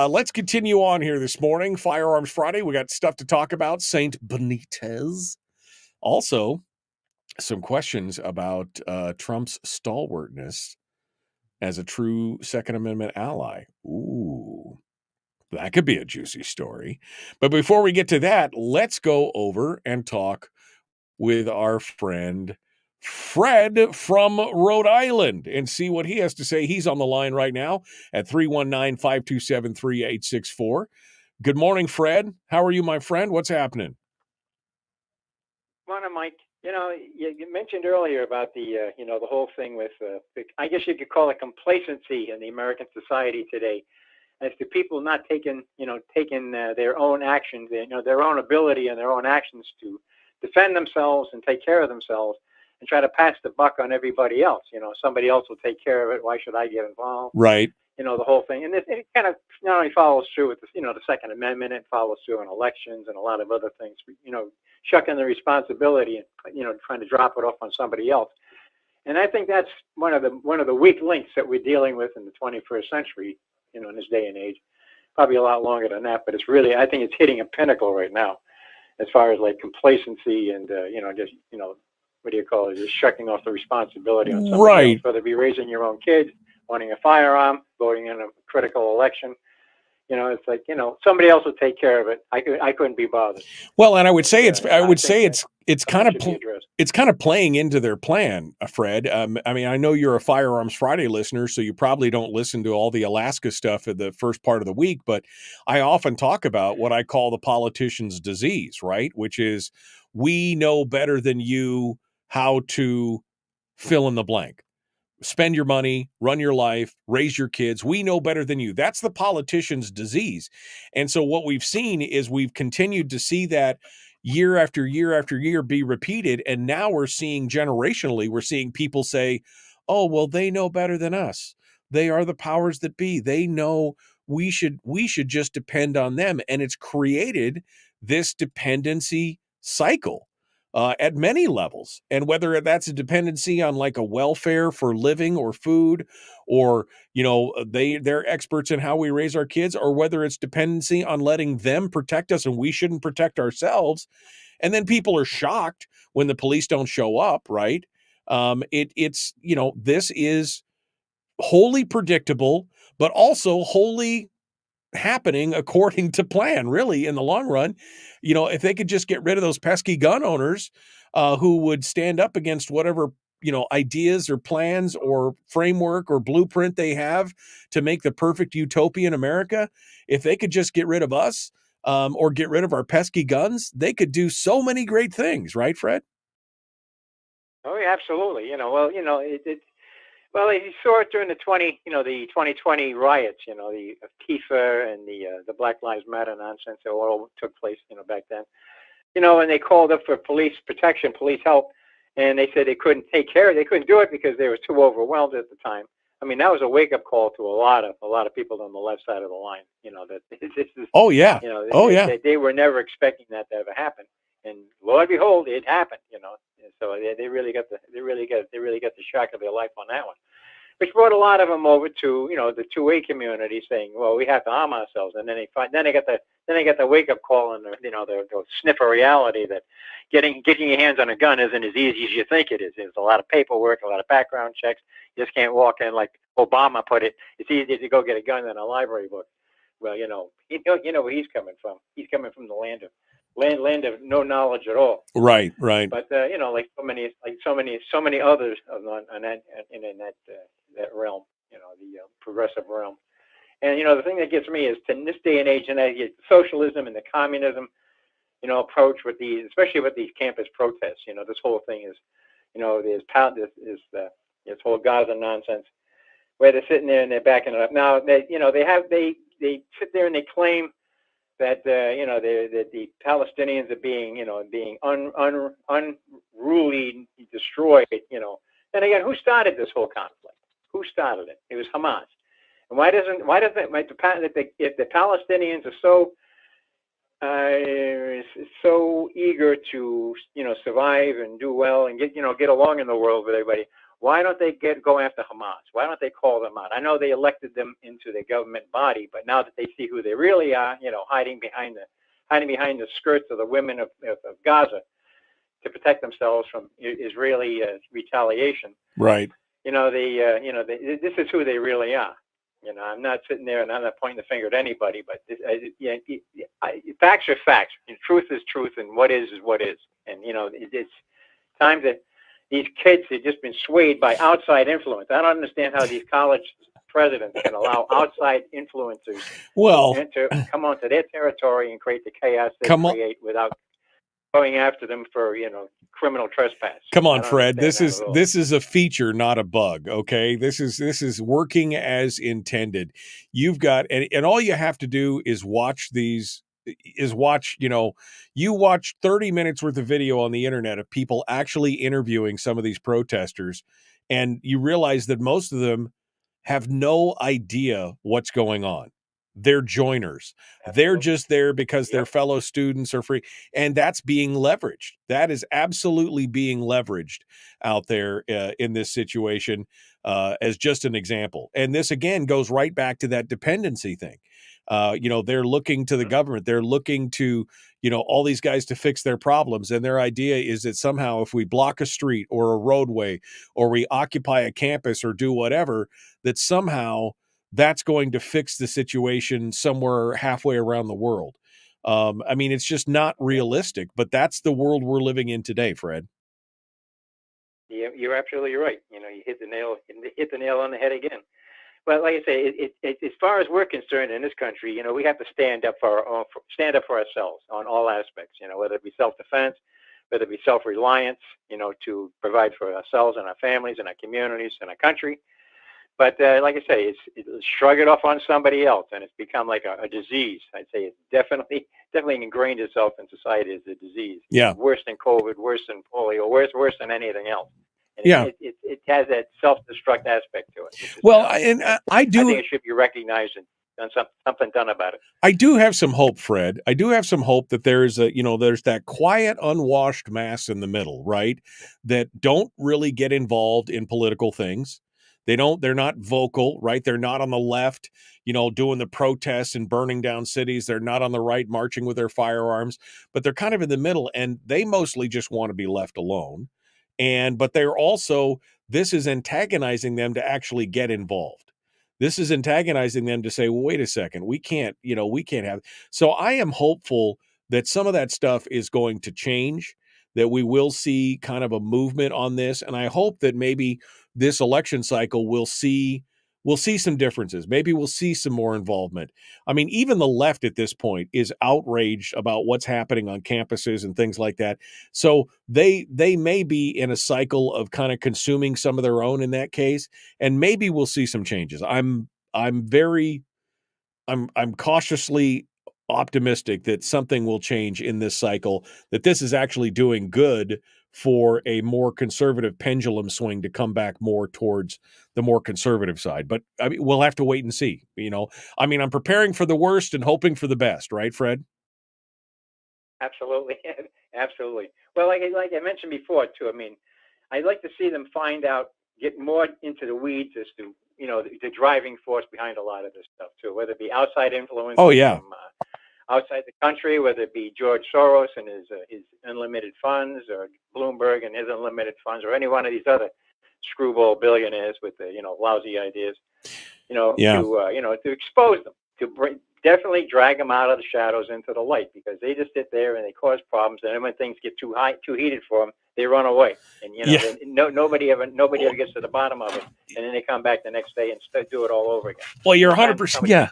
let's continue on here this morning. Firearms Friday. We got stuff to talk about. St. Benitez. Also, some questions about Trump's stalwartness as a true Second Amendment ally. Ooh, that could be a juicy story. But before we get to that, let's go over and talk with our friend Fred from Rhode Island and see what he has to say. He's on the line right now at 319-527-3864. Good morning, Fred. How are you, my friend? What's happening? Morning, Mike. You mentioned earlier about the whole thing with, I guess you could call it complacency in the American society today, as to people not taking their own actions, their own ability and their own actions to defend themselves and take care of themselves, and try to pass the buck on everybody else. Somebody else will take care of it. Why should I get involved? Right. The whole thing. And it kind of not only follows through with the Second Amendment, it follows through in elections and a lot of other things, shucking the responsibility and, trying to drop it off on somebody else. And I think that's one of the weak links that we're dealing with in the 21st century, in this day and age. Probably a lot longer than that, but it's really, I think it's hitting a pinnacle right now as far as like complacency and, what do you call it? Just shucking off the responsibility on somebody else, whether it be raising your own kids, wanting a firearm, voting in a critical election, It's like, somebody else will take care of it. I couldn't be bothered. Well, and I would say it's kind of playing into their plan, Fred. I mean, I know you're a Firearms Friday listener, so you probably don't listen to all the Alaska stuff at the first part of the week, but I often talk about what I call the politician's disease, right? Which is, we know better than you how to fill in the blank. Spend your money, run your life, raise your kids. We know better than you. That's the politician's disease. And so what we've seen is we've continued to see that year after year after year be repeated. And now we're seeing generationally, we're seeing people say, oh, well, they know better than us. They are the powers that be. They know we should just depend on them. And it's created this dependency cycle. At many levels, and whether that's a dependency on like a welfare for living or food, or they're experts in how we raise our kids, or whether it's dependency on letting them protect us and we shouldn't protect ourselves, and then people are shocked when the police don't show up, right? It's this is wholly predictable, but also wholly happening according to plan, really, in the long run. If they could just get rid of those pesky gun owners who would stand up against whatever, ideas or plans or framework or blueprint they have to make the perfect utopian America, if they could just get rid of us or get rid of our pesky guns, they could do so many great things, right, Fred? Oh, yeah, absolutely. Well, you saw it during the 2020 riots, the Antifa and the Black Lives Matter nonsense that all took place, back then. And they called up for police protection, police help, and they said they couldn't do it because they were too overwhelmed at the time. I mean, that was a wake-up call to a lot of people on the left side of the line. That this is. Oh yeah. They were never expecting that to ever happen, and lo and behold, it happened. And so they really got the shock of their life on that one, which brought a lot of them over to the 2A community, saying, well, we have to arm ourselves, and then they got the wake-up call, and they'll sniff a reality that getting your hands on a gun isn't as easy as you think it is. There's a lot of paperwork, a lot of background checks. You just can't walk in like Obama put it. It's easier to go get a gun than a library book. Well, where he's coming from. He's coming from the land of no knowledge at all. Right. But like so many others on that realm, the progressive realm. And the thing that gets me is, in this day and age, and socialism and the communism, approach especially with these campus protests. This whole thing is, this whole Gaza nonsense, where they're sitting there and they're backing it up. Now they sit there and they claim that the Palestinians are being unruly, destroyed. And again, who started this whole conflict? Who started it? It was Hamas. And why doesn't if the Palestinians are so eager to survive and do well and get along in the world with everybody, why don't they go after Hamas? Why don't they call them out? I know they elected them into the government body, but now that they see who they really are, hiding behind the skirts of the women of Gaza to protect themselves from Israeli retaliation. Right. This is who they really are. I'm not sitting there and I'm not pointing the finger at anybody, but facts are facts, and truth is truth, and what is what is. And it's time that these kids have just been swayed by outside influence. I don't understand how these college presidents can allow outside influencers to come onto their territory and create the chaos they create without going after them for criminal trespass. Come on, Fred. This is a feature, not a bug. Okay, this is working as intended. You've got and all you have to do is watch you watch 30 minutes worth of video on the internet of people actually interviewing some of these protesters, and you realize that most of them have no idea what's going on. They're joiners. Absolutely. They're just there because their fellow students are free. And that's being leveraged. That is absolutely being leveraged out there in this situation as just an example. And this, again, goes right back to that dependency thing. They're looking to the government. They're looking to, all these guys to fix their problems. And their idea is that somehow if we block a street or a roadway or we occupy a campus or do whatever, that somehow that's going to fix the situation somewhere halfway around the world. I mean, it's just not realistic, but that's the world we're living in today, Fred. Yeah, you're absolutely right. You know, you hit the nail on the head again. But like I say, as far as we're concerned in this country, you know, we have to stand up for ourselves on all aspects. You know, whether it be self-defense, whether it be self-reliance, you know, to provide for ourselves and our families and our communities and our country. But like I say, it's shrug it off on somebody else, and it's become like a disease. I'd say it's definitely ingrained itself in society as a disease. Yeah. Worse than COVID, worse than polio, worse than anything else. And Yeah. it has that self-destruct aspect to it. Well, I think it should be recognized and something done about it. I do have some hope, Fred. I do have some hope that there's that quiet, unwashed mass in the middle, right? That don't really get involved in political things. They're not vocal, right? They're not on the left, doing the protests and burning down cities. They're not on the right marching with their firearms, but they're kind of in the middle, and they mostly just want to be left alone. But they're also, this is antagonizing them to actually get involved. This is antagonizing them to say, well, wait a second, we can't have. So I am hopeful that some of that stuff is going to change, that we will see kind of a movement on this. And I hope that maybe this election cycle we'll see some differences. Maybe we'll see some more involvement. I mean, even the left at this point is outraged about what's happening on campuses and things like that. So they may be in a cycle of kind of consuming some of their own in that case, and maybe we'll see some changes. I'm cautiously optimistic that something will change in this cycle, that this is actually doing good for a more conservative pendulum swing to come back more towards the more conservative side. But I mean, we'll have to wait and see. I'm preparing for the worst and hoping for the best, right, Fred? Absolutely. Absolutely. Well, like I mentioned before too, I mean, I'd like to see them get more into the weeds as to, the driving force behind a lot of this stuff too, whether it be outside influence. Oh, yeah. From, outside the country, whether it be George Soros and his unlimited funds, or Bloomberg and his unlimited funds, or any one of these other screwball billionaires with the lousy ideas, to expose them, to definitely drag them out of the shadows into the light, because they just sit there and they cause problems, and then when things get too heated for them, they run away, and nobody ever gets to the bottom of it, and then they come back the next day and do it all over again. Well, you're 100%. Yeah.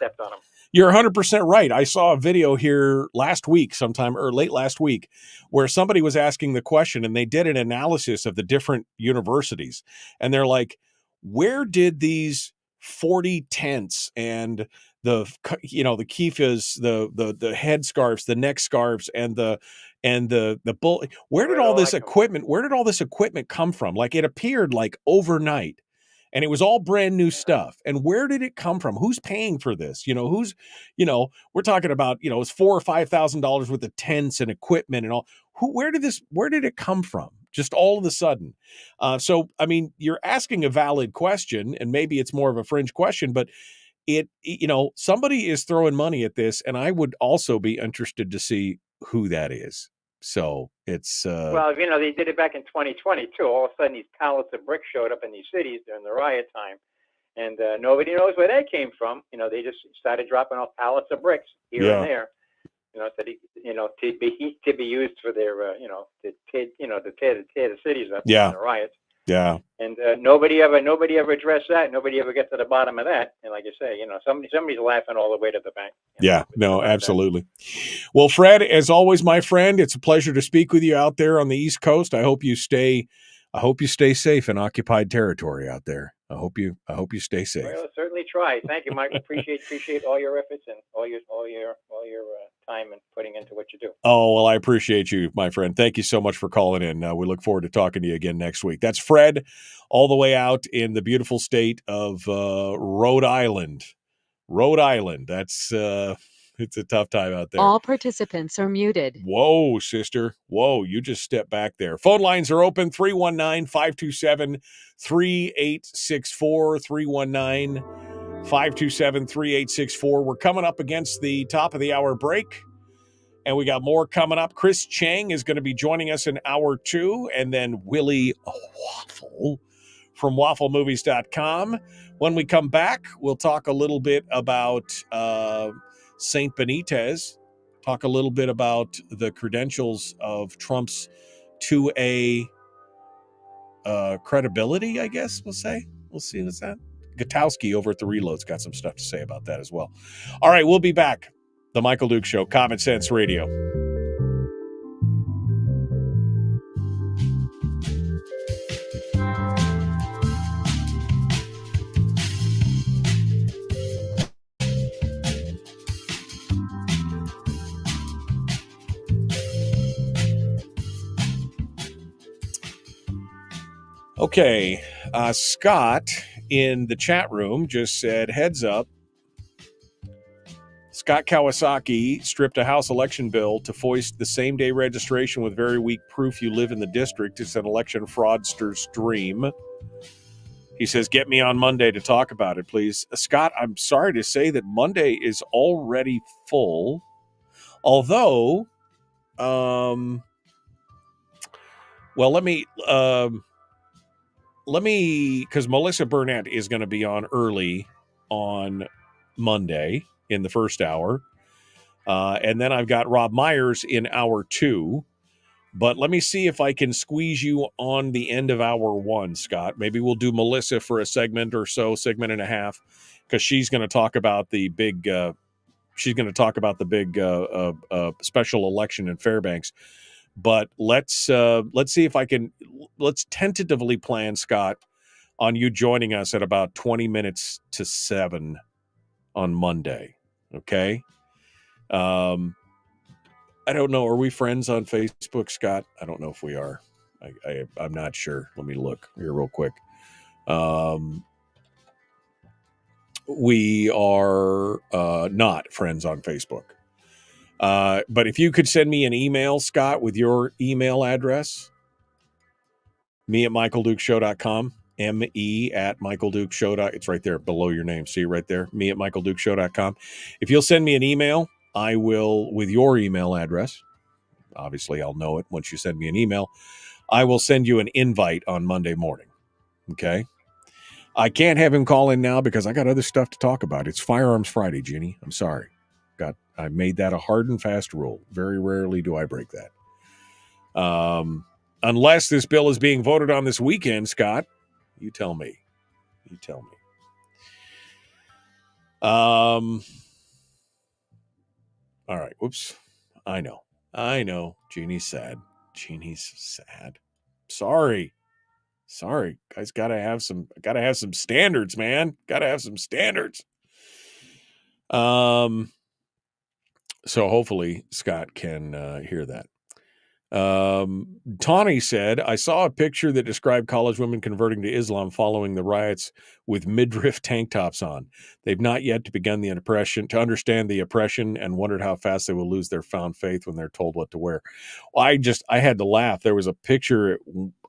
You're 100% right. I saw a video here last week, sometime or late last week, where somebody was asking the question, and they did an analysis of the different universities. And they're like, where did these 40 tents and the kifas, the head scarves, the neck scarves, and the bull, where did all this equipment come from? Like, it appeared like overnight. And it was all brand new stuff. And where did it come from? Who's paying for this? We're talking about, it's $4,000 or $5,000 worth of tents and equipment and all. Where did it come from? Just all of a sudden. So, I mean, you're asking a valid question, and maybe it's more of a fringe question, but somebody is throwing money at this, and I would also be interested to see who that is. So it's well, they did it back in 2020 too. All of a sudden, these pallets of bricks showed up in these cities during the riot time, and nobody knows where that came from. They just started dropping off pallets of bricks here and there. To be used for their to tear the cities up in the riots. Yeah. And nobody ever addressed that. Nobody ever gets to the bottom of that. And like you say, somebody's laughing all the way to the bank. Yeah, no, absolutely. Well, Fred, as always, my friend, it's a pleasure to speak with you out there on the East Coast. I hope you stay safe in occupied territory out there. I hope you stay safe. Well, certainly try. Thank you, Mike. Appreciate all your efforts and all your time and putting into what you do. Oh, well, I appreciate you, my friend. Thank you so much for calling in. We look forward to talking to you again next week. That's Fred, all the way out in the beautiful state of Rhode Island. Rhode Island. That's it's a tough time out there. All participants are muted. Whoa, sister. Whoa, you just stepped back there. Phone lines are open, 319-527-3864, 319-527-3864. We're coming up against the top of the hour break, and we got more coming up. Chris Cheng is going to be joining us in hour 2, and then Willie Waffle from wafflemovies.com When we come back, we'll talk a little bit about St. Benitez, talk a little bit about the credentials of Trump's 2A credibility, I guess we'll say. We'll see what's that. Gutowski over at The Reload's got some stuff to say about that as well. All right, we'll be back. The Michael Duke Show, Common Sense Radio. Okay, Scott in the chat room just said, heads up, Scott Kawasaki stripped a House election bill to foist the same-day registration with very weak proof you live in the district. It's an election fraudster's dream. He says, get me on Monday to talk about it, please. Scott, I'm sorry to say that Monday is already full, although, well, let me, because Melissa Burnett is going to be on early on Monday in the first hour. And then I've got Rob Myers in hour 2. But let me see if I can squeeze you on the end of hour 1, Scott. Maybe we'll do Melissa for a segment or so, segment and a half, because she's going to talk about the big, special election in Fairbanks. But let's see if I can. Let's tentatively plan, Scott, on you joining us at about 20 minutes to 7 on Monday. Okay. I don't know. Are we friends on Facebook, Scott? I don't know if we are. I'm not sure. Let me look here real quick. We are not friends on Facebook. But if you could send me an email, Scott, with your email address, me@michaeldukeshow.com, me@michaeldukeshow.com. It's right there below your name. See it right there, me@michaeldukeshow.com. If you'll send me an email, I will, with your email address, obviously I'll know it once you send me an email, I will send you an invite on Monday morning. Okay? I can't have him call in now because I got other stuff to talk about. It's Firearms Friday, Jeannie. I'm sorry. I made that a hard and fast rule. Very rarely do I break that. Unless this bill is being voted on this weekend, Scott, you tell me. You tell me. All right. Whoops. I know. Jeannie's sad. Sorry. Guys, gotta have some standards, man. Gotta have some standards. So hopefully Scott can hear that. Tawny said, I saw a picture that described college women converting to Islam following the riots with midriff tank tops on. They've not yet begun to understand the oppression and wondered how fast they will lose their found faith when they're told what to wear. I had to laugh. There was a picture,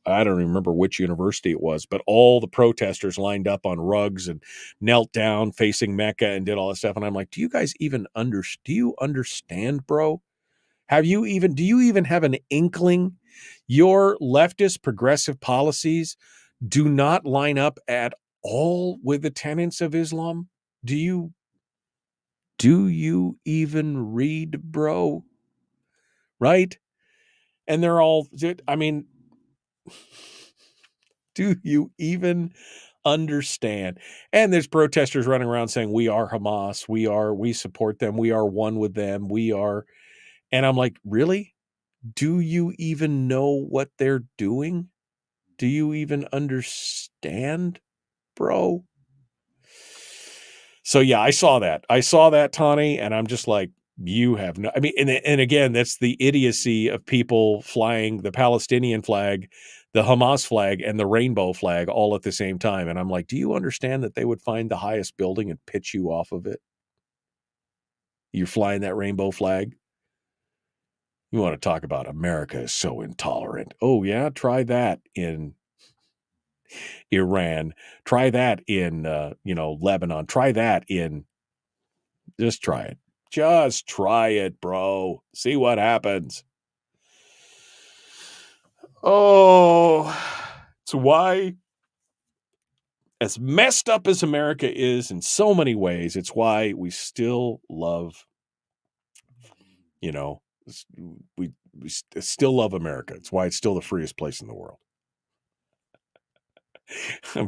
I don't remember which university it was, but all the protesters lined up on rugs and knelt down facing Mecca and did all that stuff. And I'm like, do you guys even do you understand, bro? Do you even have an inkling? Your leftist progressive policies do not line up at all with the tenets of Islam. Do you even read, bro? Right? And they're all, I mean, do you even understand? And there's protesters running around saying, we are Hamas. We support them. We are one with them. And I'm like, really? Do you even know what they're doing? Do you even understand, bro? So yeah, I saw that, Tawny, and I'm just like, you have no, I mean, and again, that's the idiocy of people flying the Palestinian flag, the Hamas flag, and the rainbow flag all at the same time. And I'm like, do you understand that they would find the highest building and pitch you off of it? You're flying that rainbow flag? You want to talk about America is so intolerant. Oh, yeah? Try that in Iran. Try that in, Lebanon. Try that in... Just try it. Just try it, bro. See what happens. Oh, it's why as messed up as America is in so many ways, it's why we still love, we still love America. It's why it's still the freest place in the world.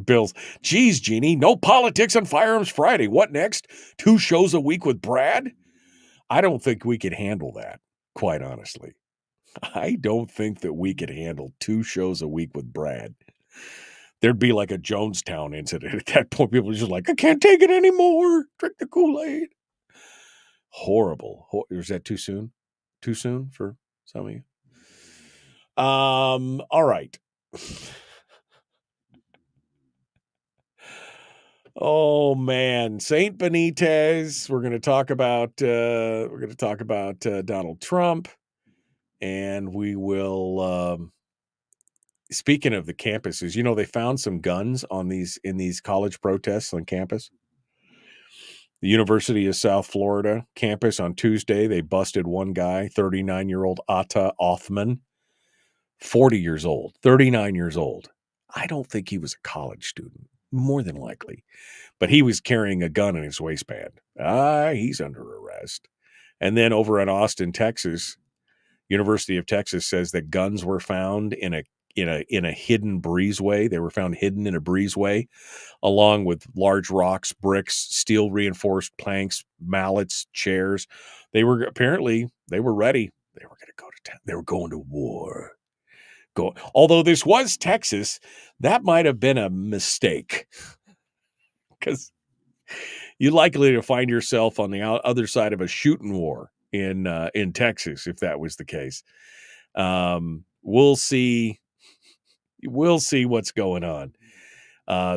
Bill's, geez, Jeannie, no politics on Firearms Friday. What next? 2 shows a week with Brad? I don't think we could handle that, quite honestly. I don't think that we could handle 2 shows a week with Brad. There'd be like a Jonestown incident. At that point, people are just like, I can't take it anymore. Drink the Kool-Aid. Horrible. Is that too soon? Too soon for some of you? All right. Oh man, Saint Benitez. We're going to talk about Donald Trump, and we will. Speaking of the campuses, they found some guns in these college protests on campus. The University of South Florida campus on Tuesday, they busted one guy, 39-year-old Atta Othman, 40 years old, 39 years old. I don't think he was a college student, more than likely, but he was carrying a gun in his waistband. He's under arrest. And then over in Austin, Texas, University of Texas says that guns were found in a hidden breezeway. They were found hidden in a breezeway, along with large rocks, bricks, steel reinforced planks, mallets, chairs. They were ready. They were going to go to town. They were going to war. Although this was Texas, that might have been a mistake, because you're likely to find yourself on the other side of a shooting war in Texas if that was the case. We'll see. We'll see what's going on.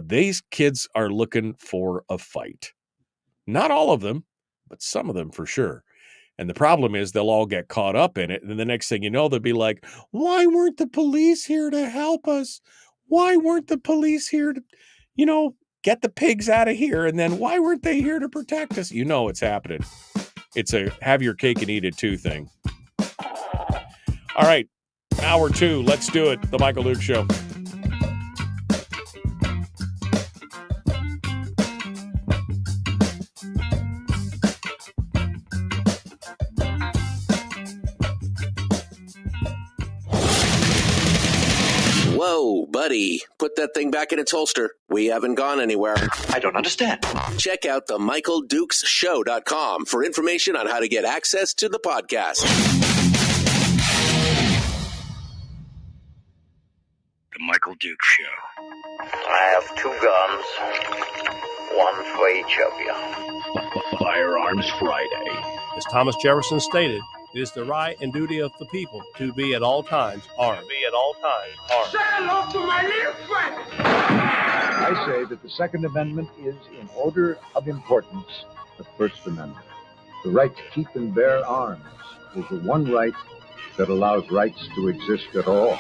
These kids are looking for a fight. Not all of them, but some of them for sure. And the problem is they'll all get caught up in it. And the next thing you know, they'll be like, why weren't the police here to help us? Why weren't the police here to, get the pigs out of here? And then why weren't they here to protect us? It's happening. It's a have your cake and eat it too thing. All right. Hour 2. Let's do it. The Michael Duke Show. Whoa, buddy. Put that thing back in its holster. We haven't gone anywhere. I don't understand. Check out the MichaelDukesShow.com for information on how to get access to the podcast. The Michael Duke Show. I have 2 guns, one for each of you. Firearms Friday. As Thomas Jefferson stated, it is the right and duty of the people to be at all times armed. Say hello to my little friend. I say that the Second Amendment is, in order of importance, the First Amendment. The right to keep and bear arms is the one right that allows rights to exist at all.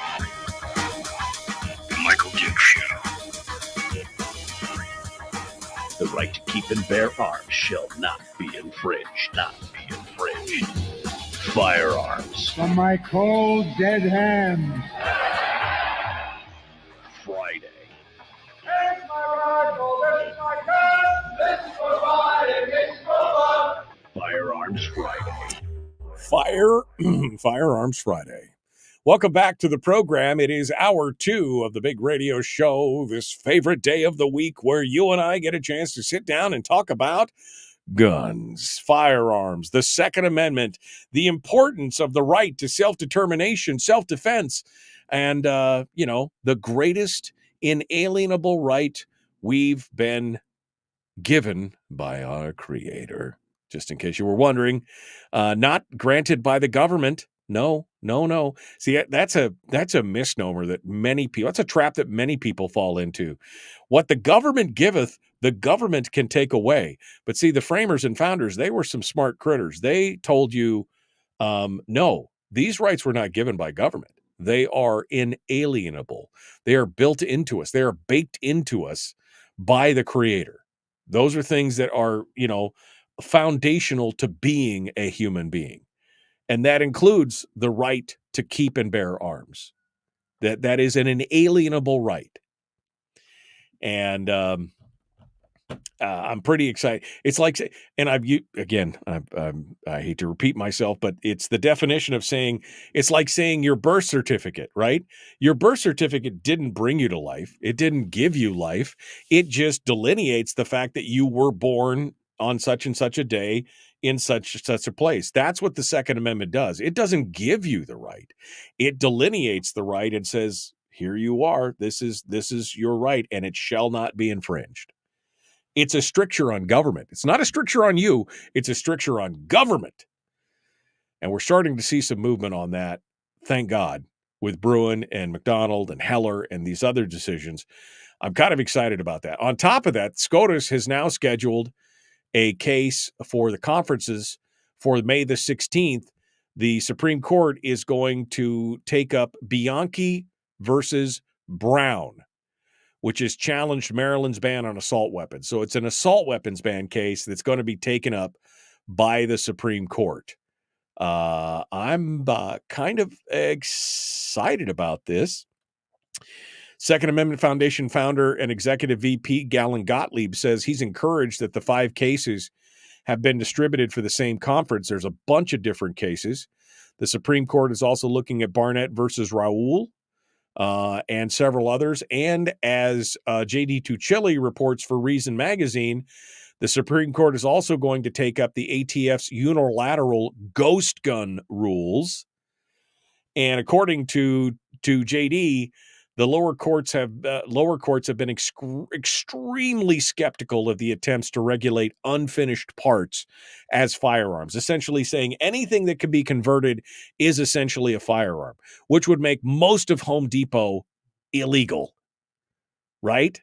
The Michael Duke Show. The right to keep and bear arms shall not be infringed. Firearms. From my cold, dead hands. Friday. Here's my rifle, this is my gun, this is for fighting, this is for fun. Firearms Friday. Firearms Friday. Welcome back to the program. It is hour 2 of the big radio show, this favorite day of the week where you and I get a chance to sit down and talk about guns, firearms, the Second Amendment, the importance of the right to self-determination, self-defense, and, the greatest inalienable right we've been given by our Creator. Just in case you were wondering, not granted by the government. No. See, that's a misnomer that many people, that's a trap that many people fall into. What the government giveth, the government can take away. But see, the framers and founders, they were some smart critters. They told you, no, these rights were not given by government. They are inalienable. They are built into us. They are baked into us by the Creator. Those are things that are, foundational to being a human being. And that includes the right to keep and bear arms. That is an inalienable right. And I'm pretty excited. It's like, and I hate to repeat myself, but it's the definition of saying, it's like saying your birth certificate, right? Your birth certificate didn't bring you to life. It didn't give you life. It just delineates the fact that you were born on such and such a day in such a place. That's what the Second Amendment does. It doesn't give you the right. It delineates the right and says, here you are. This is your right, and it shall not be infringed. It's a stricture on government. It's not a stricture on you. It's a stricture on government. And we're starting to see some movement on that, thank God, with Bruin and McDonald and Heller and these other decisions. I'm kind of excited about that. On top of that, SCOTUS has now scheduled a case for the conferences for May the 16th. The Supreme Court is going to take up Bianchi versus Brown, which has challenged Maryland's ban on assault weapons. So it's an assault weapons ban case that's going to be taken up by the Supreme Court. I'm kind of excited about this. Second Amendment Foundation founder and executive VP Galen Gottlieb says he's encouraged that the 5 cases have been distributed for the same conference. There's a bunch of different cases. The Supreme Court is also looking at Barnett versus Raoul, and several others. And as J.D. Tuccilli reports for Reason Magazine, the Supreme Court is also going to take up the ATF's unilateral ghost gun rules. And according to J.D., the lower courts have been extremely skeptical of the attempts to regulate unfinished parts as firearms, essentially saying anything that can be converted is essentially a firearm, which would make most of Home Depot illegal, right?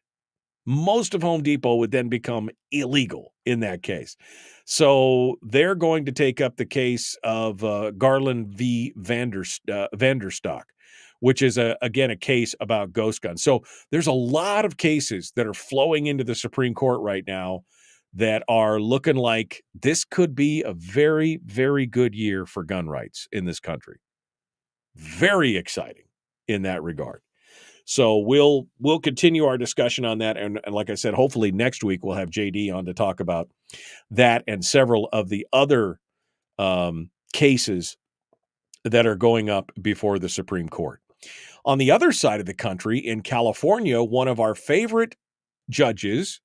Most of Home Depot would then become illegal in that case. So they're going to take up the case of Garland v. Vanderstock, which is, again, a case about ghost guns. So there's a lot of cases that are flowing into the Supreme Court right now that are looking like this could be a very, very good year for gun rights in this country. Very exciting in that regard. So we'll continue our discussion on that. And like I said, hopefully next week we'll have JD on to talk about that and several of the other cases that are going up before the Supreme Court. On the other side of the country, in California, one of our favorite judges,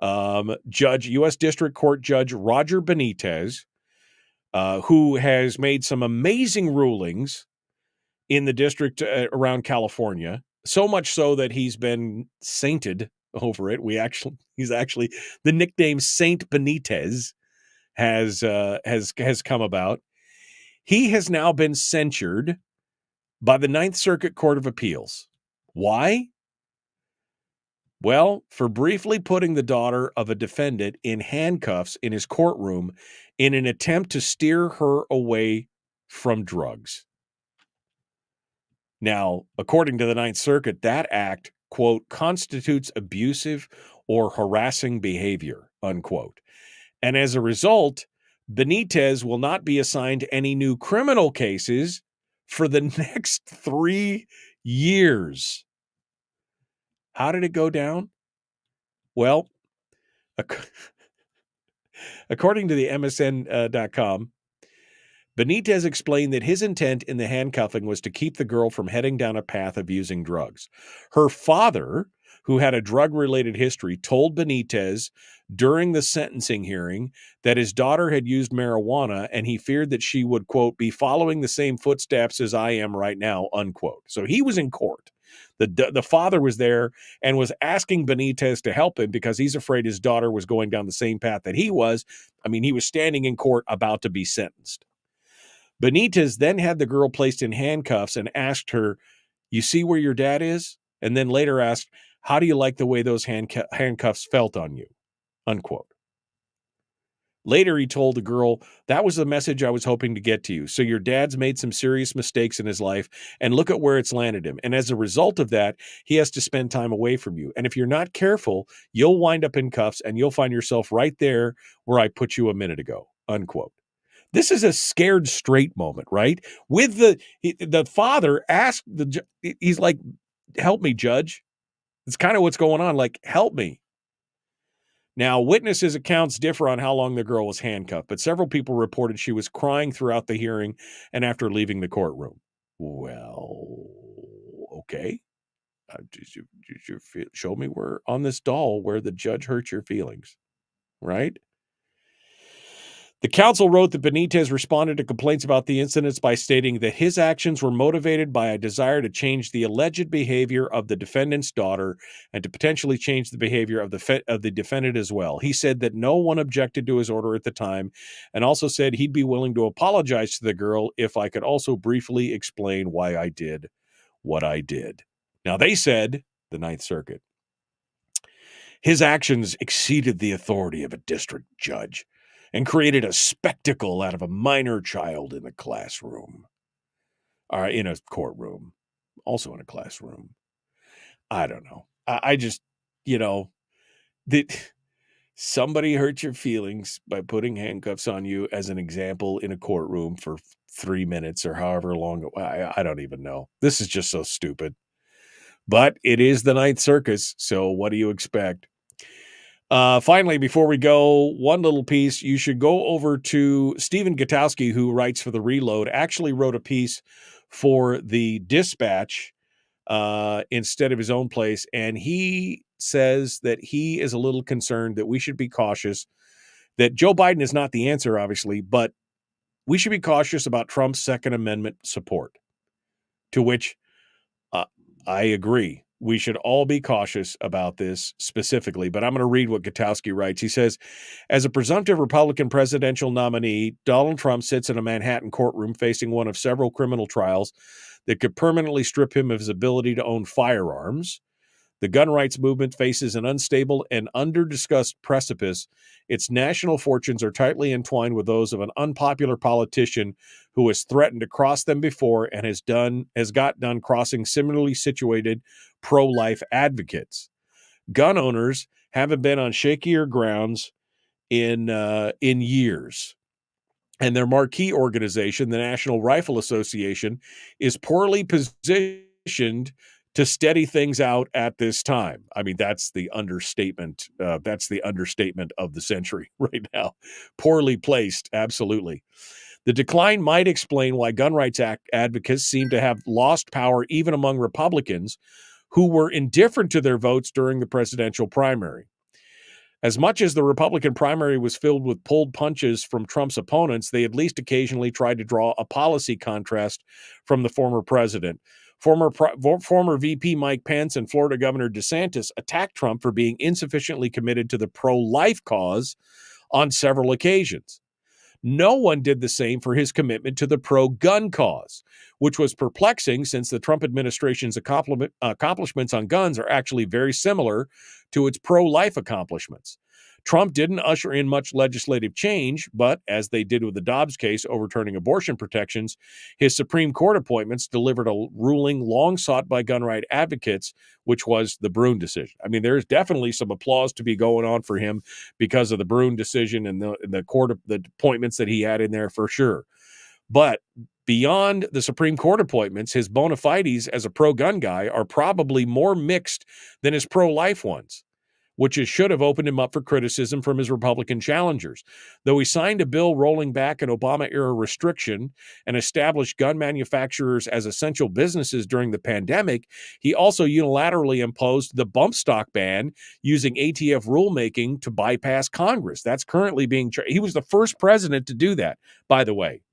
U.S. District Court Judge Roger Benitez, who has made some amazing rulings in the district around California, so much so that he's been sainted over it. He's actually the nickname Saint Benitez has come about. He has now been censured by the Ninth Circuit Court of Appeals. Why? Well, for briefly putting the daughter of a defendant in handcuffs in his courtroom in an attempt to steer her away from drugs. Now, according to the Ninth Circuit, that act, quote, constitutes abusive or harassing behavior, unquote. And as a result, Benitez will not be assigned any new criminal cases for the next 3 years. How did it go down? Well, according to the MSN.com, Benitez explained that his intent in the handcuffing was to keep the girl from heading down a path of using drugs. Her father, who had a drug-related history, told Benitez during the sentencing hearing that his daughter had used marijuana and he feared that she would, quote, be following the same footsteps as I am right now, unquote. So he was in court. The father was there and was asking Benitez to help him because he's afraid his daughter was going down the same path that he was. I mean, he was standing in court about to be sentenced. Benitez then had the girl placed in handcuffs and asked her, you see where your dad is? And then later asked, how do you like the way those handcuffs felt on you? Unquote. Later, he told the girl, that was the message I was hoping to get to you. So your dad's made some serious mistakes in his life, and look at where it's landed him. And as a result of that, he has to spend time away from you. And if you're not careful, you'll wind up in cuffs, and you'll find yourself right there where I put you a minute ago, unquote. This is a scared straight moment, right? With the father asked he's like, help me, judge. It's kind of what's going on. Like, help me. Now, witnesses' accounts differ on how long the girl was handcuffed, but several people reported she was crying throughout the hearing and after leaving the courtroom. Well, okay. Show me where on this doll where the judge hurt your feelings, right? The counsel wrote that Benitez responded to complaints about the incidents by stating that his actions were motivated by a desire to change the alleged behavior of the defendant's daughter and to potentially change the behavior of the defendant as well. He said that no one objected to his order at the time and also said he'd be willing to apologize to the girl if I could also briefly explain why I did what I did. Now, they said, the Ninth Circuit, his actions exceeded the authority of a district judge and created a spectacle out of a minor child in the classroom. Or in a courtroom. Also in a classroom. I don't know. I just, that somebody hurt your feelings by putting handcuffs on you as an example in a courtroom for 3 minutes or however long. I don't even know. This is just so stupid. But it is the Ninth Circus, so what do you expect? Finally, before we go, one little piece. You should go over to Stephen Gutowski, who writes for The Reload, actually wrote a piece for the Dispatch instead of his own place, and he says that he is a little concerned that we should be cautious, that Joe Biden is not the answer, obviously, but we should be cautious about Trump's Second Amendment support, to which I agree. We should all be cautious about this specifically, but I'm going to read what Gutowski writes. He says, as a presumptive Republican presidential nominee, Donald Trump sits in a Manhattan courtroom facing one of several criminal trials that could permanently strip him of his ability to own firearms. The gun rights movement faces an unstable and under-discussed precipice. Its national fortunes are tightly entwined with those of an unpopular politician who has threatened to cross them before and has got done crossing similarly situated pro-life advocates. Gun owners haven't been on shakier grounds in years. And their marquee organization, the National Rifle Association, is poorly positioned to steady things out at this time. I mean, that's the understatement. That's the understatement of the century right now. Poorly placed, absolutely. The decline might explain why gun rights advocates seem to have lost power even among Republicans who were indifferent to their votes during the presidential primary. As much as the Republican primary was filled with pulled punches from Trump's opponents, they at least occasionally tried to draw a policy contrast from the former president. Former VP Mike Pence and Florida Governor DeSantis attacked Trump for being insufficiently committed to the pro-life cause on several occasions. No one did the same for his commitment to the pro-gun cause, which was perplexing since the Trump administration's accomplishments on guns are actually very similar to its pro-life accomplishments. Trump didn't usher in much legislative change, but as they did with the Dobbs case overturning abortion protections, his Supreme Court appointments delivered a ruling long sought by gun right advocates, which was the Bruen decision. I mean, there's definitely some applause to be going on for him because of the Bruen decision and the appointments that he had in there for sure. But beyond the Supreme Court appointments, his bona fides as a pro-gun guy are probably more mixed than his pro-life ones, which should have opened him up for criticism from his Republican challengers. Though he signed a bill rolling back an Obama-era restriction and established gun manufacturers as essential businesses during the pandemic, he also unilaterally imposed the bump stock ban using ATF rulemaking to bypass Congress. That's currently being he was the first president to do that, by the way,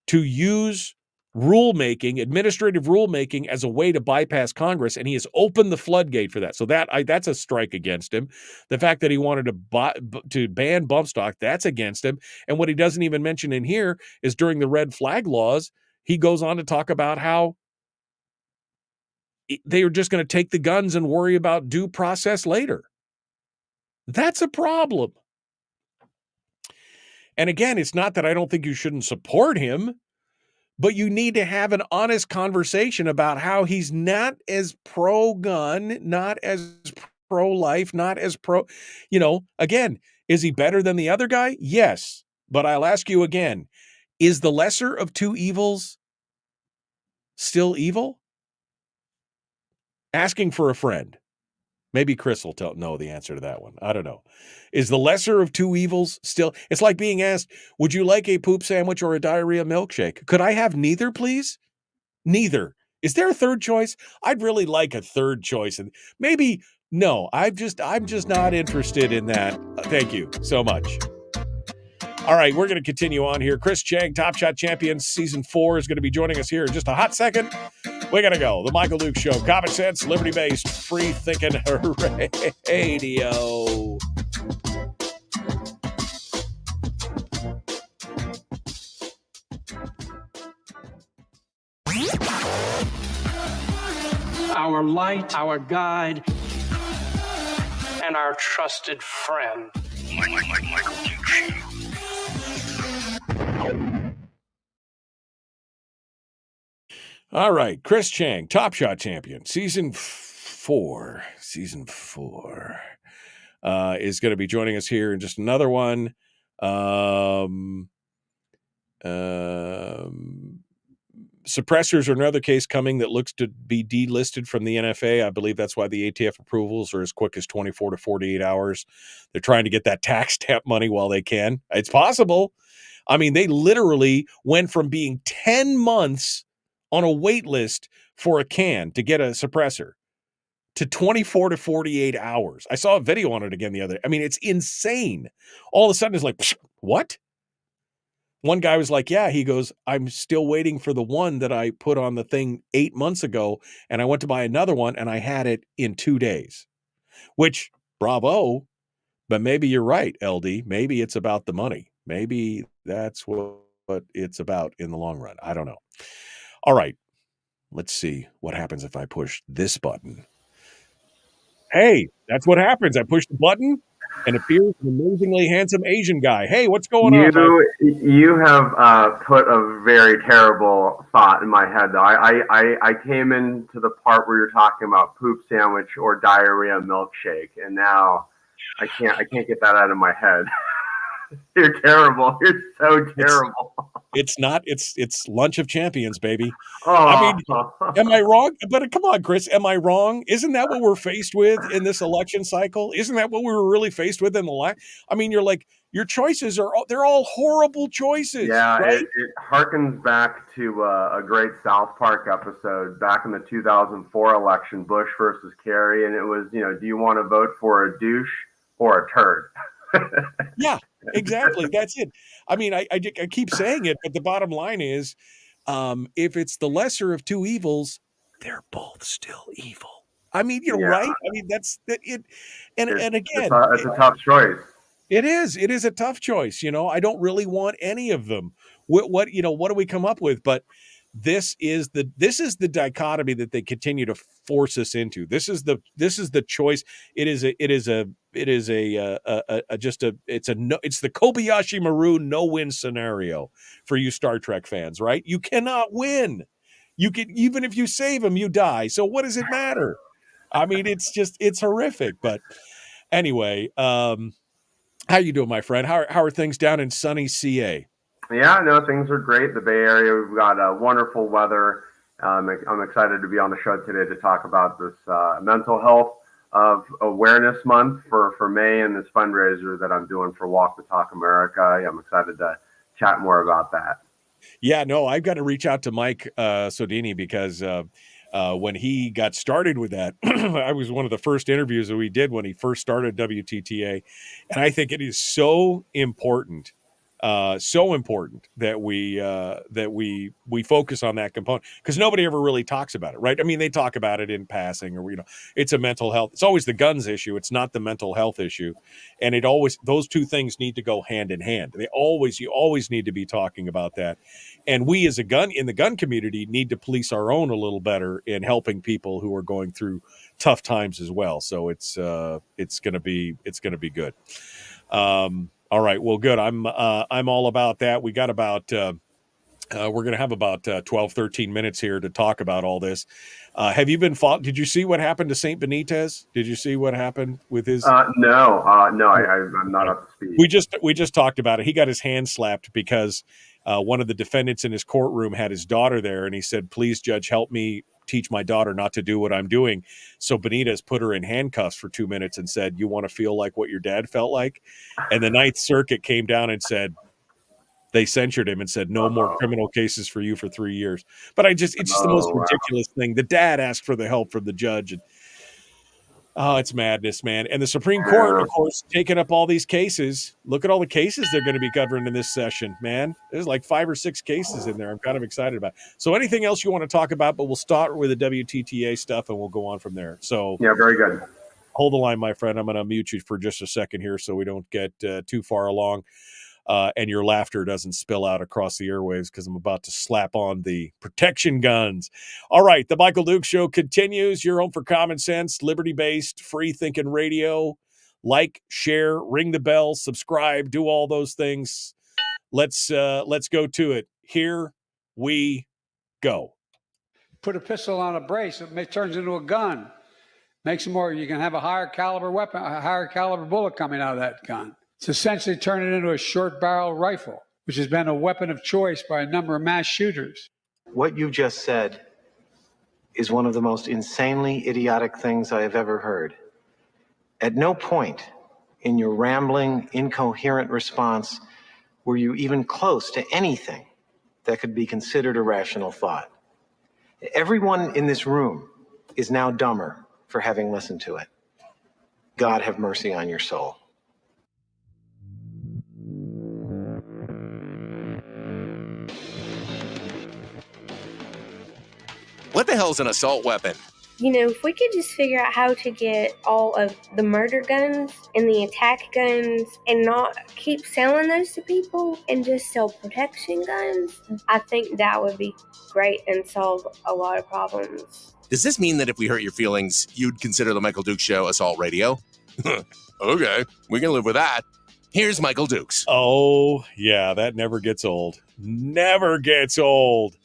to use administrative rulemaking as a way to bypass Congress, and he has opened the floodgate for that. So that's a strike against him. The fact that he wanted to ban bump stock, that's against him. And what he doesn't even mention in here is during the red flag laws, he goes on to talk about how they are just going to take the guns and worry about due process later. That's a problem. And again, it's not that I don't think you shouldn't support him, but you need to have an honest conversation about how he's not as pro-gun, not as pro-life, not as again, is he better than the other guy? Yes. But I'll ask you again, is the lesser of two evils still evil? Asking for a friend. Maybe Chris will know the answer to that one. I don't know. Is the lesser of two evils still? It's like being asked, would you like a poop sandwich or a diarrhea milkshake? Could I have neither, please? Neither. Is there a third choice? I'd really like a third choice. And maybe, no, I'm just not interested in that. Thank you so much. All right, we're going to continue on here. Chris Cheng, Top Shot Champion, Season 4, is going to be joining us here in just a hot second. We're going to go. The Michael Duke Show. Common sense, liberty-based, free-thinking radio. Our light, our guide, and our trusted friend. Michael Duke Show. All right, Chris Cheng, Top Shot Champion, Season 4, is going to be joining us here in just another one. Suppressors are another case coming that looks to be delisted from the NFA. I believe that's why the ATF approvals are as quick as 24 to 48 hours. They're trying to get that tax stamp money while they can. It's possible. I mean, they literally went from being 10 months on a wait list for a can to get a suppressor to 24 to 48 hours. I saw a video on it again the other day. I mean, it's insane. All of a sudden it's like, what? One guy was like, yeah, he goes, I'm still waiting for the one that I put on the thing 8 months ago, and I went to buy another one, and I had it in 2 days. Which, bravo, but maybe you're right, LD. Maybe it's about the money. Maybe that's what it's about in the long run. I don't know. All right, let's see what happens if I push this button. Hey, that's what happens. I push the button and appears an amazingly handsome Asian guy. Hey, what's going on? You have put a very terrible thought in my head, though. I came into the part where you're talking about poop sandwich or diarrhea milkshake, and now I can't get that out of my head. You're terrible. You're so terrible. It's not. It's lunch of champions, baby. Oh. I mean, am I wrong? But come on, Chris, am I wrong? Isn't that what we're faced with in this election cycle? Isn't that what we were really faced with in the last? I mean, you're like, your choices they're all horrible choices. Yeah, right? it harkens back to a great South Park episode back in the 2004 election, Bush versus Kerry, and it was, do you want to vote for a douche or a turd? Yeah, exactly. That's it. I mean, I keep saying it, but the bottom line is, if it's the lesser of two evils, they're both still evil. I mean, right? I mean, that's it. And again, it's a tough choice. It is. It is a tough choice. I don't really want any of them. What do we come up with? But this is the dichotomy that they continue to force us into. This is the choice. It's the Kobayashi Maru no-win scenario for you Star Trek fans, right? You cannot win. You can, even if you save him, you die. So what does it matter? I mean, it's horrific. But anyway, how you doing, my friend? How are things down in sunny CA? Yeah, no, things are great. The Bay Area, we've got wonderful weather. I'm excited to be on the show today to talk about this mental health awareness month for May and this fundraiser that I'm doing for Walk the Talk America. I'm excited to chat more about that. Yeah, no, I've got to reach out to Mike Sodini because when he got started with that, I was one of the first interviews that we did when he first started WTTA. And I think it is so important that we focus on that component, because nobody ever really talks about it, right? I mean, they talk about it in passing, or it's a mental health. It's always the guns issue. It's not the mental health issue, and those two things need to go hand in hand. You always need to be talking about that, and we as in the gun community need to police our own a little better in helping people who are going through tough times as well. So it's gonna be good. All right. Well, good. I'm all about that. We got about, we're going to have about 12, 13 minutes here to talk about all this. Have you been Did you see what happened to St. Benitez? Did you see what happened with his? No, I'm not up to speed. We just talked about it. He got his hand slapped because one of the defendants in his courtroom had his daughter there, and he said, "Please, judge, help me teach my daughter not to do what I'm doing. So Benitez put her in handcuffs for 2 minutes and said, you want to feel like what your dad felt like? And the Ninth Circuit came down and said, they censured him and said, no more criminal cases for you for 3 years. But it's just the most ridiculous thing. The dad asked for the help from the judge. And it's madness, man. And the Supreme Court, of course, taking up all these cases. Look at all the cases they're going to be covering in this session, man. There's like 5 or 6 cases in there. I'm kind of excited about it. So anything else you want to talk about, but we'll start with the WTTA stuff and we'll go on from there. So yeah, very good. Hold the line, my friend. I'm going to mute you for just a second here so we don't get too far along. And your laughter doesn't spill out across the airwaves because I'm about to slap on the protection guns. All right, the Michael Dukes Show continues. You're home for common sense, liberty-based, free-thinking radio. Like, share, ring the bell, subscribe, do all those things. Let's go to it. Here we go. Put a pistol on a brace, it turns into a gun. Makes it more. You can have a higher caliber weapon, a higher caliber bullet coming out of that gun. It's essentially turned it into a short barrel rifle, which has been a weapon of choice by a number of mass shooters. What you just said is one of the most insanely idiotic things I have ever heard. At no point in your rambling, incoherent response were you even close to anything that could be considered a rational thought. Everyone in this room is now dumber for having listened to it. God have mercy on your soul. What the hell's an assault weapon? You know, if we could just figure out how to get all of the murder guns and the attack guns and not keep selling those to people and just sell protection guns, I think that would be great and solve a lot of problems. Does this mean that if we hurt your feelings, you'd consider the Michael Dukes Show assault radio? Okay, we can live with that. Here's Michael Dukes. Oh, yeah, that never gets old. Never gets old.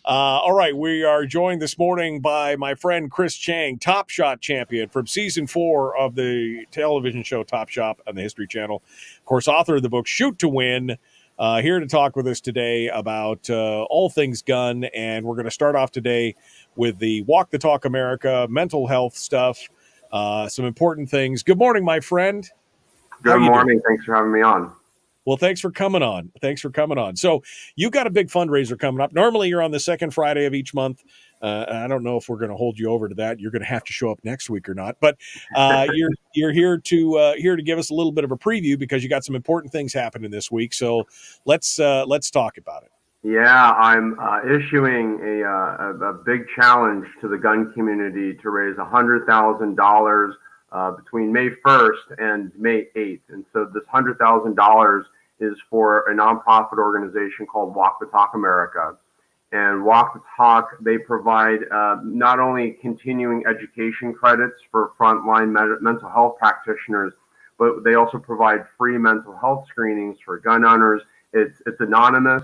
All right, we are joined this morning by my friend Chris Cheng, Top Shot champion from season 4 of the television show Top Shot on the History Channel. Of course, author of the book Shoot to Win. Here to talk with us today about all things gun. And we're going to start off today with the Walk the Talk America mental health stuff, some important things. Good morning, my friend. Good morning. Thanks for having me on. Well, thanks for coming on. So you got a big fundraiser coming up. Normally you're on the second Friday of each month. I don't know if we're going to hold you over to that. You're going to have to show up next week or not. But you're here to give us a little bit of a preview because you got some important things happening this week. So let's talk about it. Yeah, I'm issuing a big challenge to the gun community to raise $100,000 between May 1st and May 8th. And so this $100,000 is for a nonprofit organization called Walk the Talk America. And Walk the Talk, they provide not only continuing education credits for frontline mental health practitioners, but they also provide free mental health screenings for gun owners. It's anonymous.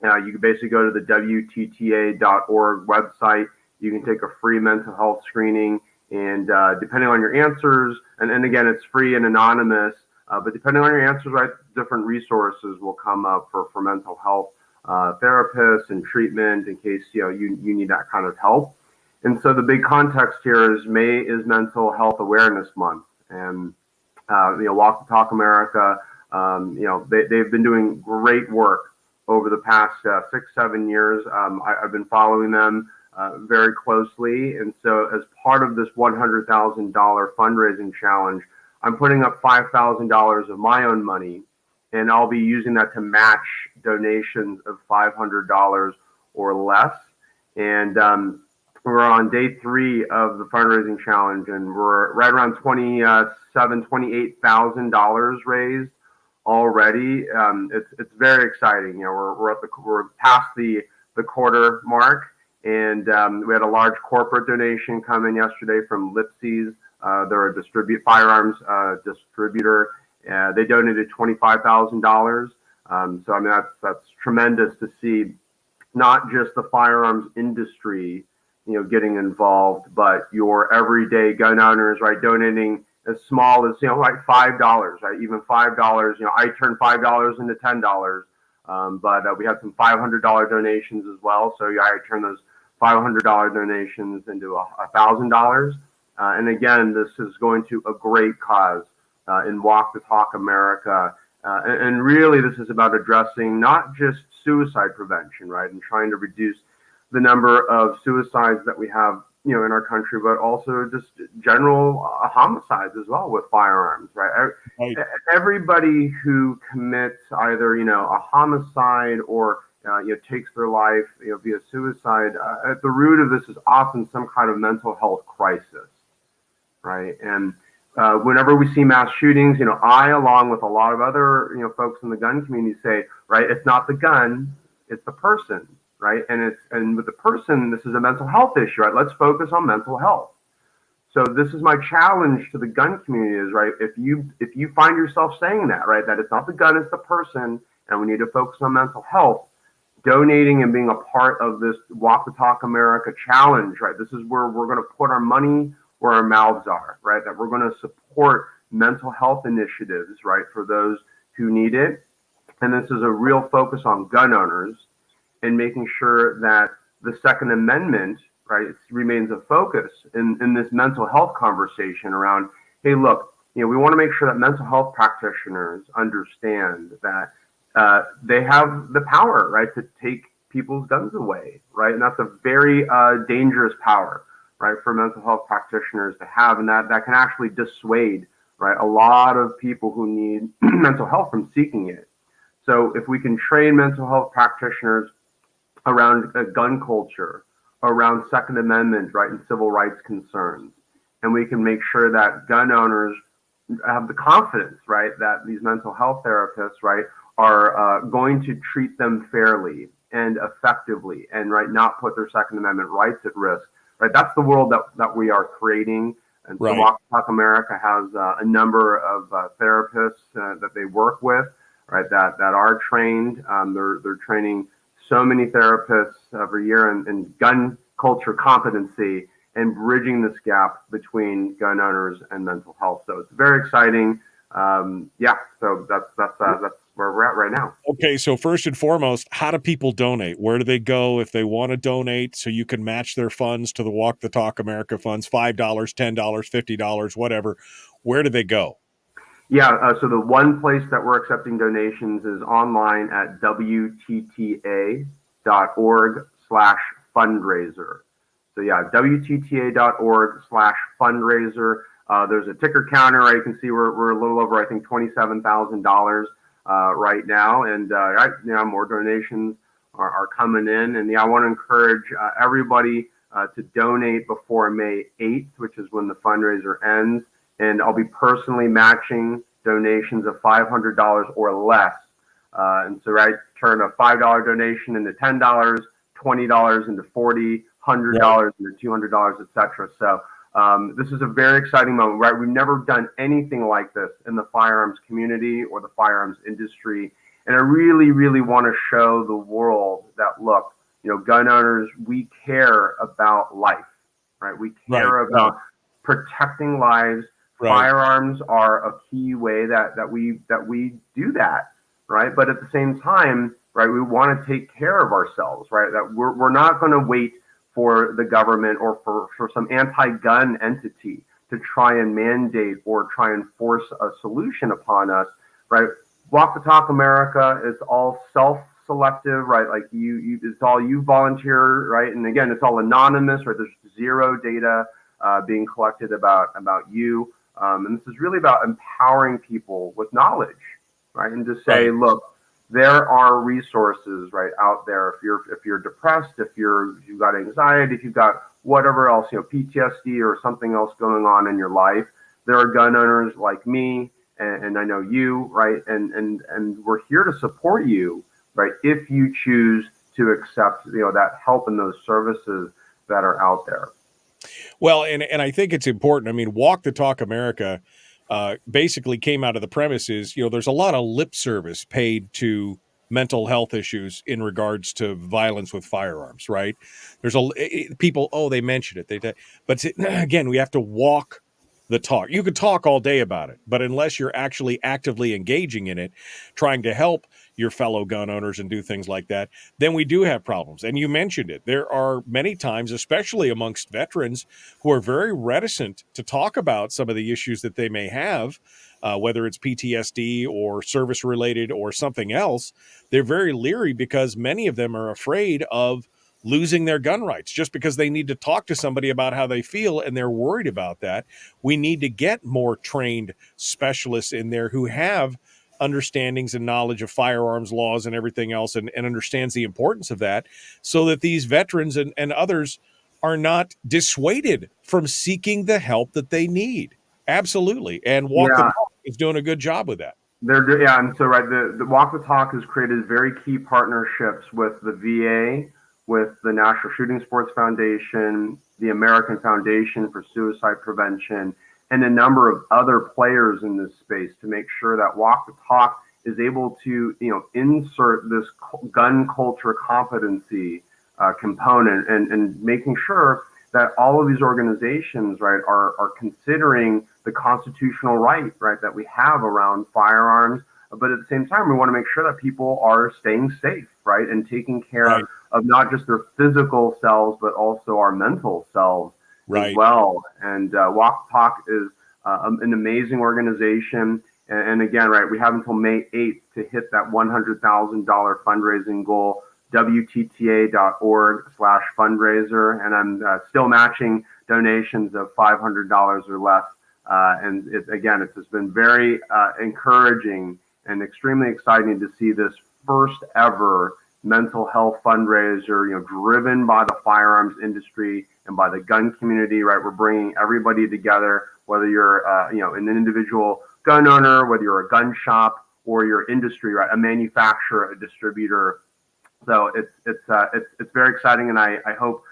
You can basically go to the WTTA.org website. You can take a free mental health screening. And depending on your answers, and again, it's free and anonymous, but depending on your answers, right, different resources will come up for mental health therapists and treatment in case, you need that kind of help. And so the big context here is May is Mental Health Awareness Month. And, Walk the Talk America, they've been doing great work over the past 6-7 years. I've been following them very closely. And so as part of this $100,000 fundraising challenge, I'm putting up $5,000 of my own money, and I'll be using that to match donations of $500 or less. And we're on day 3 of the fundraising challenge, and we're right around $28,000 raised already. It's very exciting. We're past the quarter mark. And we had a large corporate donation come in yesterday from Lipsy's. They're a firearms distributor. They donated $25,000. So I mean that's tremendous to see, not just the firearms industry, getting involved, but your everyday gun owners, right, donating as small as like $5, right, even $5. I turned $5 into $10. But we had some $500 donations as well. So I turned those $500 donations into $1,000. And again, this is going to a great cause in Walk the Talk America. And really, this is about addressing not just suicide prevention, right, and trying to reduce the number of suicides that we have, in our country, but also just general homicides as well with firearms, right? Everybody who commits either, a homicide or takes their life, via suicide, at the root of this is often some kind of mental health crisis, right? And whenever we see mass shootings, I, along with a lot of other, folks in the gun community say, right, it's not the gun, it's the person, right? And with the person, this is a mental health issue, right? Let's focus on mental health. So this is my challenge to the gun community is, right, if you find yourself saying that, right, that it's not the gun, it's the person, and we need to focus on mental health, donating and being a part of this Walk the Talk America challenge, right? This is where we're going to put our money where our mouths are, right? That we're going to support mental health initiatives, right, for those who need it. And this is a real focus on gun owners and making sure that the Second Amendment, right, remains a focus in this mental health conversation around, hey, look, we want to make sure that mental health practitioners understand that they have the power, right, to take people's guns away, right? And that's a very dangerous power, right, for mental health practitioners to have, and that can actually dissuade, right, a lot of people who need mental health from seeking it. So if we can train mental health practitioners around gun culture, around Second Amendment, right, and civil rights concerns, and we can make sure that gun owners have the confidence, right, that these mental health therapists, right, are going to treat them fairly and effectively, and right, not put their Second Amendment rights at risk. Right, that's the world that we are creating. And so Walk the Talk America has a number of therapists that they work with, right, that are trained. They're training so many therapists every year in gun culture competency and bridging this gap between gun owners and mental health. So it's very exciting. So that's where we're at right now. Okay, so first and foremost, how do people donate? Where do they go if they want to donate so you can match their funds to the Walk the Talk America funds, $5, $10, $50, whatever? Where do they go? Yeah, so the one place that we're accepting donations is online at WTTA.org/fundraiser. So yeah, WTTA.org/fundraiser. There's a ticker counter, right? You can see we're a little over, I think, $27,000 right now, and more donations are coming in. And I want to encourage everybody to donate before May 8th, which is when the fundraiser ends. And I'll be personally matching donations of $500 or less. And so, right, turn a $5 donation into $10, $20 into $40, $100 into $200, etc. So this is a very exciting moment, right? We've never done anything like this in the firearms community or the firearms industry. And I really, really want to show the world that, look, gun owners, we care about life, right? We care about protecting lives. Firearms are a key way that we do that, right? But at the same time, right, we want to take care of ourselves, right? That we're not going to wait for the government or for some anti-gun entity to try and mandate or try and force a solution upon us, right? Walk the Talk America is all self-selective, right? Like it's all you volunteer, right? And again, it's all anonymous, right? There's zero data being collected about you. And this is really about empowering people with knowledge, right? And to say, look, there are resources right out there. If you're depressed, if you've got anxiety, if you've got whatever else, PTSD or something else going on in your life, there are gun owners like me, and I know you, right? And we're here to support you, right? If you choose to accept, that help and those services that are out there. Well, and I think it's important. I mean, Walk the Talk America basically came out of the premises, there's a lot of lip service paid to mental health issues in regards to violence with firearms, right? There's people, they mention it. But again, we have to walk the talk. You could talk all day about it, but unless you're actually actively engaging in it, trying to help, your fellow gun owners and do things like that, then we do have problems. And you mentioned it. There are many times, especially amongst veterans, who are very reticent to talk about some of the issues that they may have, whether it's PTSD or service related or something else. They're very leery because many of them are afraid of losing their gun rights just because they need to talk to somebody about how they feel, and they're worried about that. We need to get more trained specialists in there who have understandings and knowledge of firearms laws and everything else, and understands the importance of that, so that these veterans and others are not dissuaded from seeking the help that they need. Absolutely. And Walk the Talk is doing a good job with that. And so the Walk the Talk has created very key partnerships with the VA, with the National Shooting Sports Foundation, the American Foundation for Suicide Prevention, and a number of other players in this space to make sure that Walk the Talk is able to, insert this gun culture competency component, and making sure that all of these organizations, are considering the constitutional right, that we have around firearms. But at the same time, we want to make sure that people are staying safe, and taking care of not just their physical selves, but also our mental selves as well. And Walk the Talk is an amazing organization. And again, we have until May 8th to hit that $100,000 fundraising goal. WTTA.org/fundraiser. And I'm still matching donations of $500 or less. And it's just been very encouraging and extremely exciting to see this first ever mental health fundraiser, driven by the firearms industry and by the gun community, We're bringing everybody together, whether you're, an individual gun owner, whether you're a gun shop, or your industry, a manufacturer, a distributor. So it's very exciting, and I hope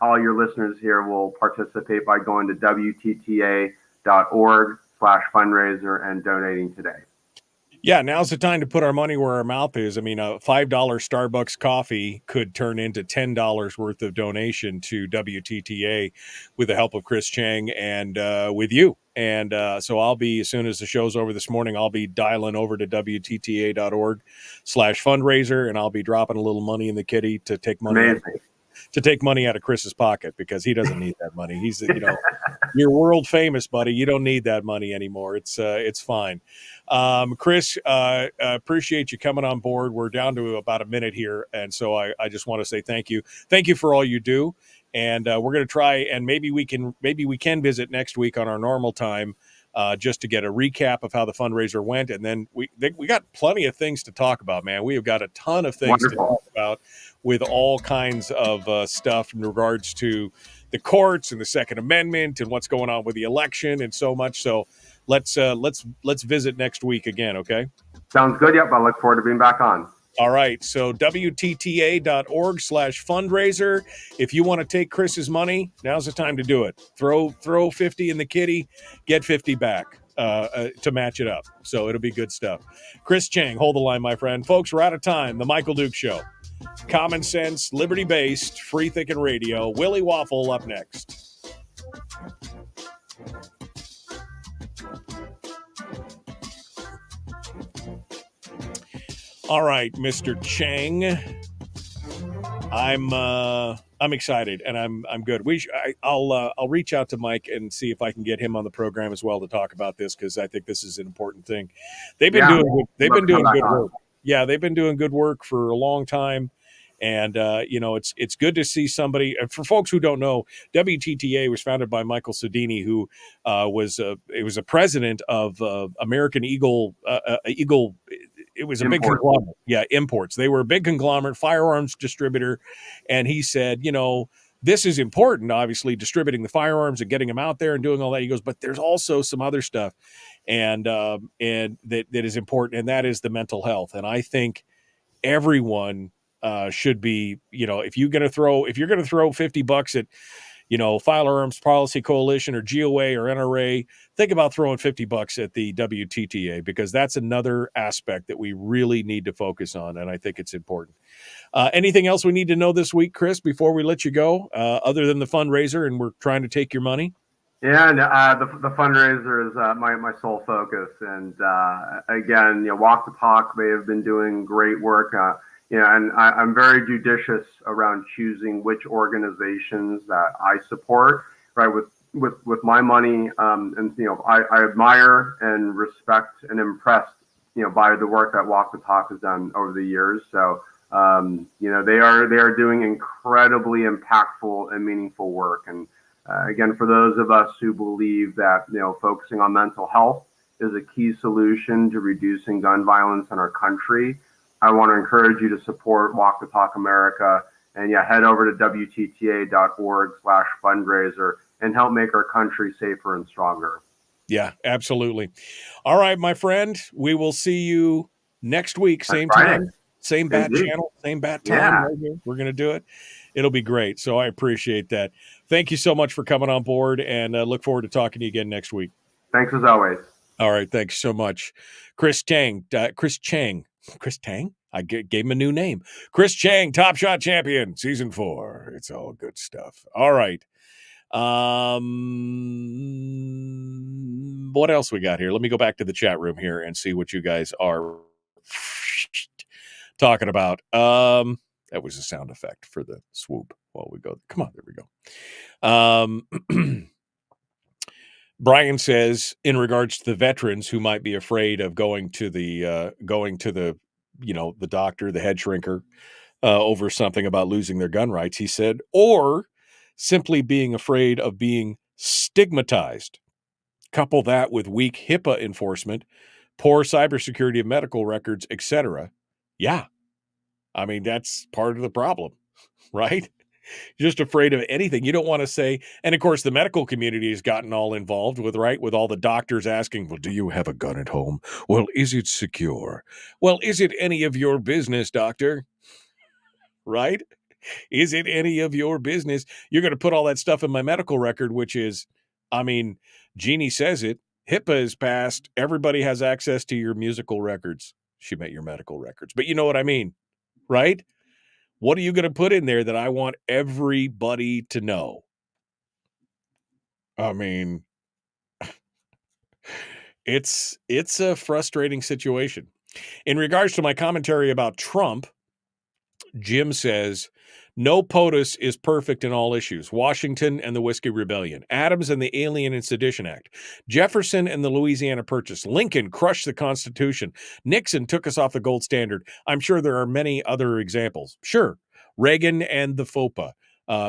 all your listeners here will participate by going to WTTA.org/fundraiser and donating today. Yeah, now's the time to put our money where our mouth is. I mean, a $5 Starbucks coffee could turn into $10 worth of donation to WTTA with the help of Chris Cheng and with you. And so I'll be, as soon as the show's over this morning, I'll be dialing over to WTTA.org/fundraiser, and I'll be dropping a little money in the kitty to take money out of Chris's pocket, because he doesn't need that money. He's, you're world famous, buddy. You don't need that money anymore. It's fine. Chris, appreciate you coming on board. We're down to about a minute here, and so I just want to say thank you. Thank you for all you do, and we're going to try, and maybe we can visit next week on our normal time, just to get a recap of how the fundraiser went, and then we got plenty of things to talk about, man. We have got a ton of things to talk about with all kinds of stuff in regards to the courts and the Second Amendment and what's going on with the election and so much. So let's visit next week again, okay? Sounds good. Yep, I look forward to being back on. All right, so WTTA.org/fundraiser. If you want to take Chris's money, now's the time to do it. Throw 50 in the kitty, get 50 back to match it up. So it'll be good stuff. Chris Cheng, hold the line, my friend. Folks, we're out of time. The Michael Duke Show. Common sense, liberty-based, free thinking radio. Willie Waffle up next. All right, Mr. Cheng, I'm excited and I'm good. I'll reach out to Mike and see if I can get him on the program as well to talk about this, because I think this is an important thing. They've been doing good work. Yeah, they've been doing good work for a long time. And, it's good to see somebody. For folks who don't know, WTTA was founded by Michael Sedini, who was a president of American Eagle. It was a big conglomerate. Yeah, imports. They were a big conglomerate, firearms distributor. And he said, this is important, obviously, distributing the firearms and getting them out there and doing all that. He goes, but there's also some other stuff and that is important, and that is the mental health. And I think everyone should be, if you're going to throw $50 at, Firearms Policy Coalition or GOA or NRA, think about throwing $50 at the WTTA, because that's another aspect that we really need to focus on. And I think it's important. Anything else we need to know this week, Chris, before we let you go, other than the fundraiser and we're trying to take your money? Yeah, and the fundraiser is my sole focus, and again, Walk the Talk, they have been doing great work. And I'm very judicious around choosing which organizations that I support, right? With my money, and I admire and respect and impressed, by the work that Walk the Talk has done over the years. So, they are doing incredibly impactful and meaningful work. And again, for those of us who believe that, focusing on mental health is a key solution to reducing gun violence in our country, I want to encourage you to support Walk the Talk America, and head over to WTTA.org/fundraiser and help make our country safer and stronger. Yeah, absolutely. All right, my friend, we will see you next week, same time, same bat channel, same bat time. Yeah. Right here. We're going to do it. It'll be great. So I appreciate that. Thank you so much for coming on board, and look forward to talking to you again next week. Thanks as always. All right. Thanks so much. Chris Cheng. Chris Tang? I gave him a new name. Chris Cheng, Top Shot Champion, Season 4. It's all good stuff. All right. What else we got here? Let me go back to the chat room here and see what you guys are talking about. That was a sound effect for the swoop while we go. Come on, there we go. Brian says, in regards to the veterans who might be afraid of going to the the doctor, the head shrinker, over something about losing their gun rights, he said, or simply being afraid of being stigmatized. Couple that with weak HIPAA enforcement, poor cybersecurity of medical records, etc. Yeah. I mean, that's part of the problem, right? You're just afraid of anything. You don't want to say, and of course the medical community has gotten all involved with all the doctors asking, well, do you have a gun at home? Well, is it secure? Well, is it any of your business, doctor? Right? Is it any of your business? You're going to put all that stuff in my medical record, which is, Jeannie says it. HIPAA is passed. Everybody has access to your musical records. She meant your medical records. But you know what I mean, right? What are you going to put in there that I want everybody to know? It's a frustrating situation. In regards to my commentary about Trump, Jim says, no POTUS is perfect in all issues. Washington and the Whiskey Rebellion. Adams and the Alien and Sedition Act. Jefferson and the Louisiana Purchase. Lincoln crushed the Constitution. Nixon took us off the gold standard. I'm sure there are many other examples. Sure. Reagan and the FOPA.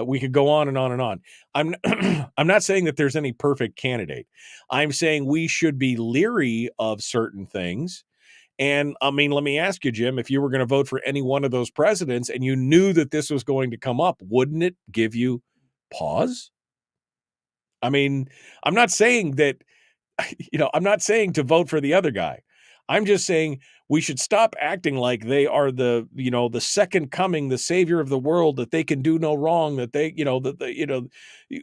We could go on and on and on. I'm not saying that there's any perfect candidate. I'm saying we should be leery of certain things. And let me ask you, Jim, if you were going to vote for any one of those presidents and you knew that this was going to come up, wouldn't it give you pause? I'm not saying that, I'm not saying to vote for the other guy. I'm just saying we should stop acting like they are the second coming, the savior of the world, that they can do no wrong, that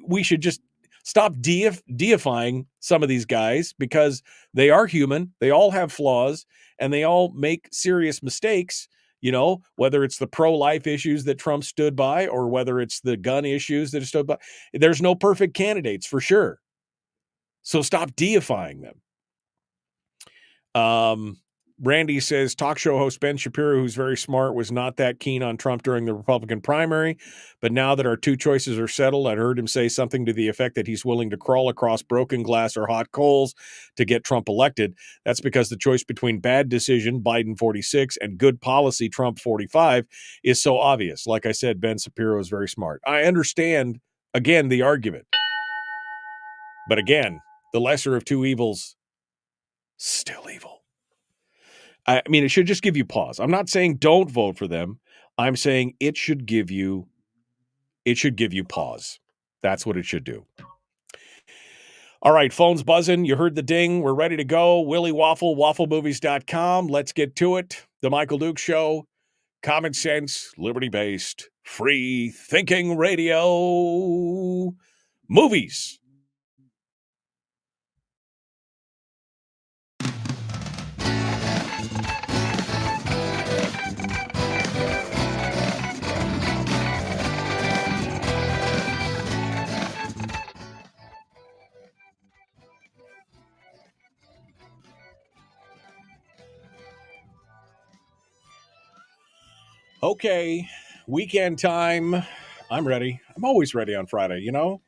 we should just stop deifying some of these guys, because they are human. They all have flaws and they all make serious mistakes, whether it's the pro-life issues that Trump stood by or whether it's the gun issues that he stood by. There's no perfect candidates for sure. So stop deifying them. Randy says talk show host Ben Shapiro, who's very smart, was not that keen on Trump during the Republican primary. But now that our two choices are settled, I heard him say something to the effect that he's willing to crawl across broken glass or hot coals to get Trump elected. That's because the choice between bad decision, Biden 46, and good policy, Trump 45, is so obvious. Like I said, Ben Shapiro is very smart. I understand, again, the argument. But again, the lesser of two evils, still evil. It should just give you pause. I'm not saying don't vote for them. I'm saying it should give you pause. That's what it should do. All right, phone's buzzing. You heard the ding. We're ready to go. Willie Waffle, wafflemovies.com. Let's get to it. The Michael Duke Show. Common sense, liberty-based, free thinking radio. Movies. Okay, weekend time. I'm ready. I'm always ready on Friday, you know?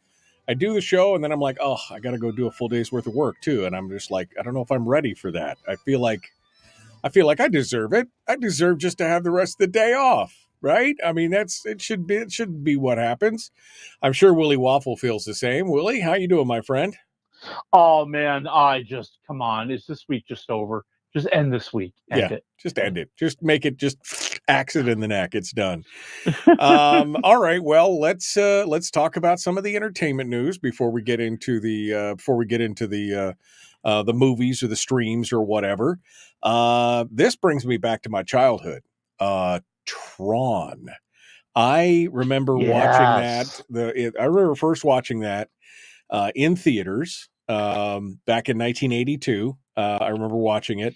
I do the show and then I'm like, oh, I got to go do a full day's worth of work too. And I'm just like, I don't know if I'm ready for that. I feel like I deserve it. I deserve just to have the rest of the day off, right? I mean, it should be what happens. I'm sure Willie Waffle feels the same. Willie, how you doing, my friend? Oh man, come on. Is this week just over? Just end this week. End it. Just end it. Just make it just axe it in the neck. It's done. All right. Well, let's talk about some of the entertainment news before we get into the movies or the streams or whatever. This brings me back to my childhood. Tron. I remember watching that. I remember first watching that in theaters back in 1982. I remember watching it.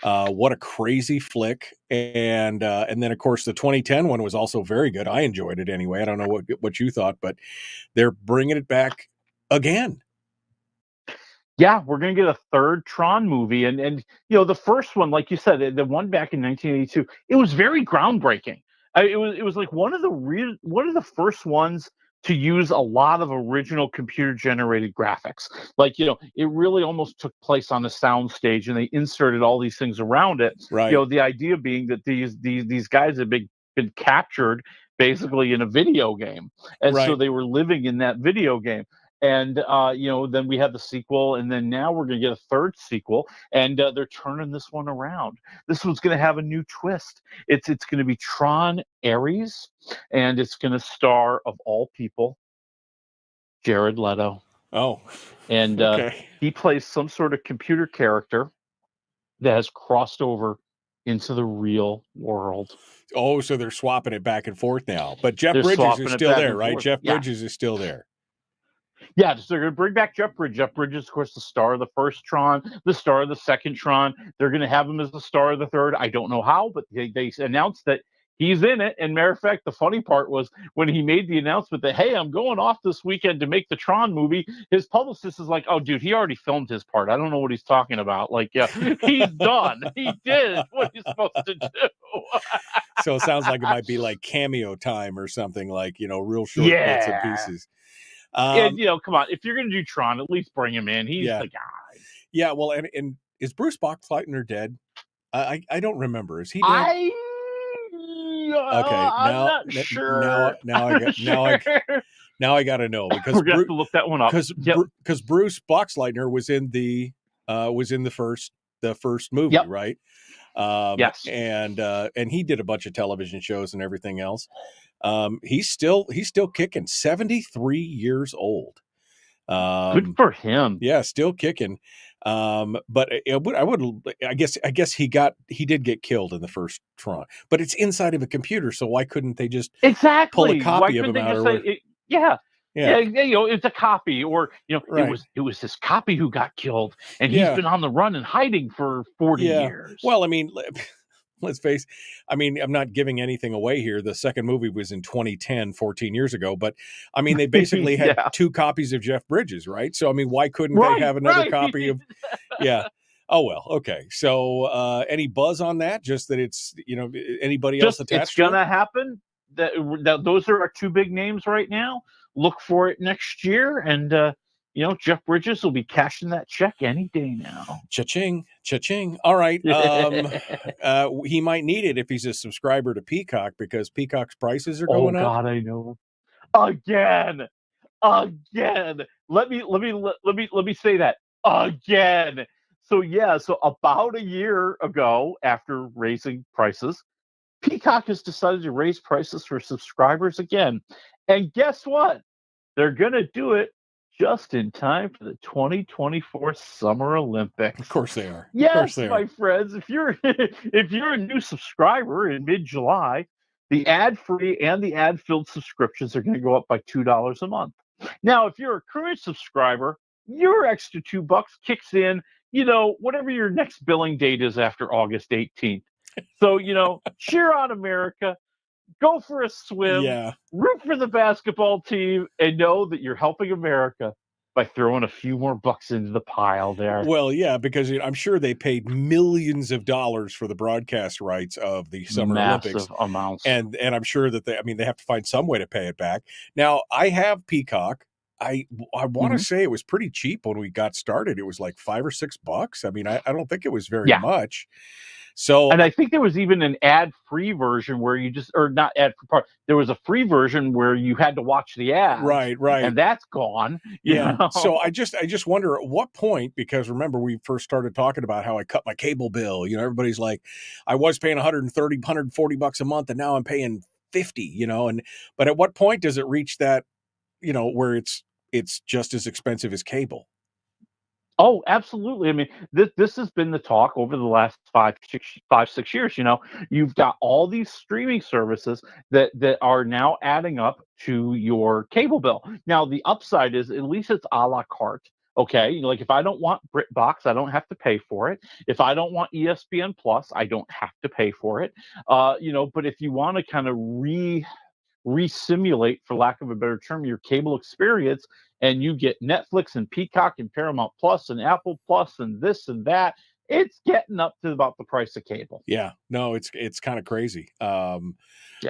What a crazy flick. And then, of course, the 2010 one was also very good. I enjoyed it anyway. I don't know what you thought, but they're bringing it back again. Yeah, we're going to get a third Tron movie. And the first one, like you said, the one back in 1982, it was very groundbreaking. It was like one of the first ones to use a lot of original computer generated graphics. Like, it really almost took place on a sound stage and they inserted all these things around it. Right. The idea being that these guys have been captured basically in a video game. And so they were living in that video game. And, then we had the sequel, and then now we're going to get a third sequel, and they're turning this one around. This one's going to have a new twist. It's going to be Tron Ares, and it's going to star, of all people, Jared Leto. Oh. And he plays some sort of computer character that has crossed over into the real world. Oh, so they're swapping it back and forth now. But Jeff Bridges is still there, right? Jeff Bridges is still there. Yeah, so they're going to bring back Jeff Bridges. Jeff Bridges, of course, the star of the first Tron, the star of the second Tron. They're going to have him as the star of the third. I don't know how, but they announced that he's in it. And matter of fact, the funny part was when he made the announcement that, hey, I'm going off this weekend to make the Tron movie, his publicist is like, oh, dude, he already filmed his part. I don't know what he's talking about. Like, yeah, he's done. He did what he's supposed to do. So it sounds like it might be like cameo time or something, like, real short bits and pieces. And, come on, if you're going to do Tron, at least bring him in. He's the guy. Yeah, well, and is Bruce Boxleitner dead? I don't remember. Is he dead? I'm not sure. Now I got to know, because we're going to have to look that one up. Because Bruce Boxleitner was in the first movie, right? Yes, and he did a bunch of television shows and everything else. He's still kicking, 73 years old. Good for him. Yeah, still kicking. But I guess he did get killed in the first Tron, but it's inside of a computer. So why couldn't they just pull a copy of him out? Yeah. It's a copy, or it was this copy who got killed, and he's been on the run and hiding for 40 years. Well, I mean, let's face. I mean, I'm not giving anything away here. The second movie was in 2010, 14 years ago. But I mean, they basically had two copies of Jeff Bridges, right? So I mean, why couldn't they have another copy of? Yeah. Oh well. Okay. So any buzz on that? Just that it's anybody else attached? It's gonna happen. That those are our two big names right now. Look for it next year, and Jeff Bridges will be cashing that check any day now. Cha-ching, cha-ching. All right. He might need it if he's a subscriber to Peacock, because Peacock's prices are going up. Oh God, I know. Again. Let me say that again. So about a year ago, after raising prices, Peacock has decided to raise prices for subscribers again. And guess what? They're going to do it just in time for the 2024 Summer Olympics. Of course they are. Yes, my friends. If you're a new subscriber in mid-July, the ad-free and the ad-filled subscriptions are going to go up by $2 a month. Now, if you're a current subscriber, your extra $2 kicks in, whatever your next billing date is after August 18th. So, cheer on America. Go for a swim, root for the basketball team, and know that you're helping America by throwing a few more bucks into the pile there. Well, yeah, because I'm sure they paid millions of dollars for the broadcast rights of the Summer Olympics. Massive amounts. And I'm sure that they have to find some way to pay it back. Now, I have Peacock. I want to say it was pretty cheap when we got started. It was like $5 or $6. I mean, I don't think it was very much. So, and I think there was even an ad-free version where you just, or not ad-free part. There was a free version where you had to watch the ads, right, and that's gone. you know? So I just wonder at what point, because remember we first started talking about how I cut my cable bill. You know, everybody's like, I was paying $130, $140 a month, and now I'm paying $50. You know, but at what point does it reach that, you know, where it's just as expensive as cable? Oh, absolutely. I mean, this has been the talk over the last 6 years. You know, you've got all these streaming services that are now adding up to your cable bill. Now, the upside is at least it's a la carte. Okay, you know, like if I don't want BritBox, I don't have to pay for it. If I don't want ESPN Plus, I don't have to pay for it. You know, but if you want to kind of re-simulate, for lack of a better term, your cable experience, and you get Netflix and Peacock and Paramount Plus and Apple Plus and this and that, it's getting up to about the price of cable. Yeah, no, it's kind of crazy.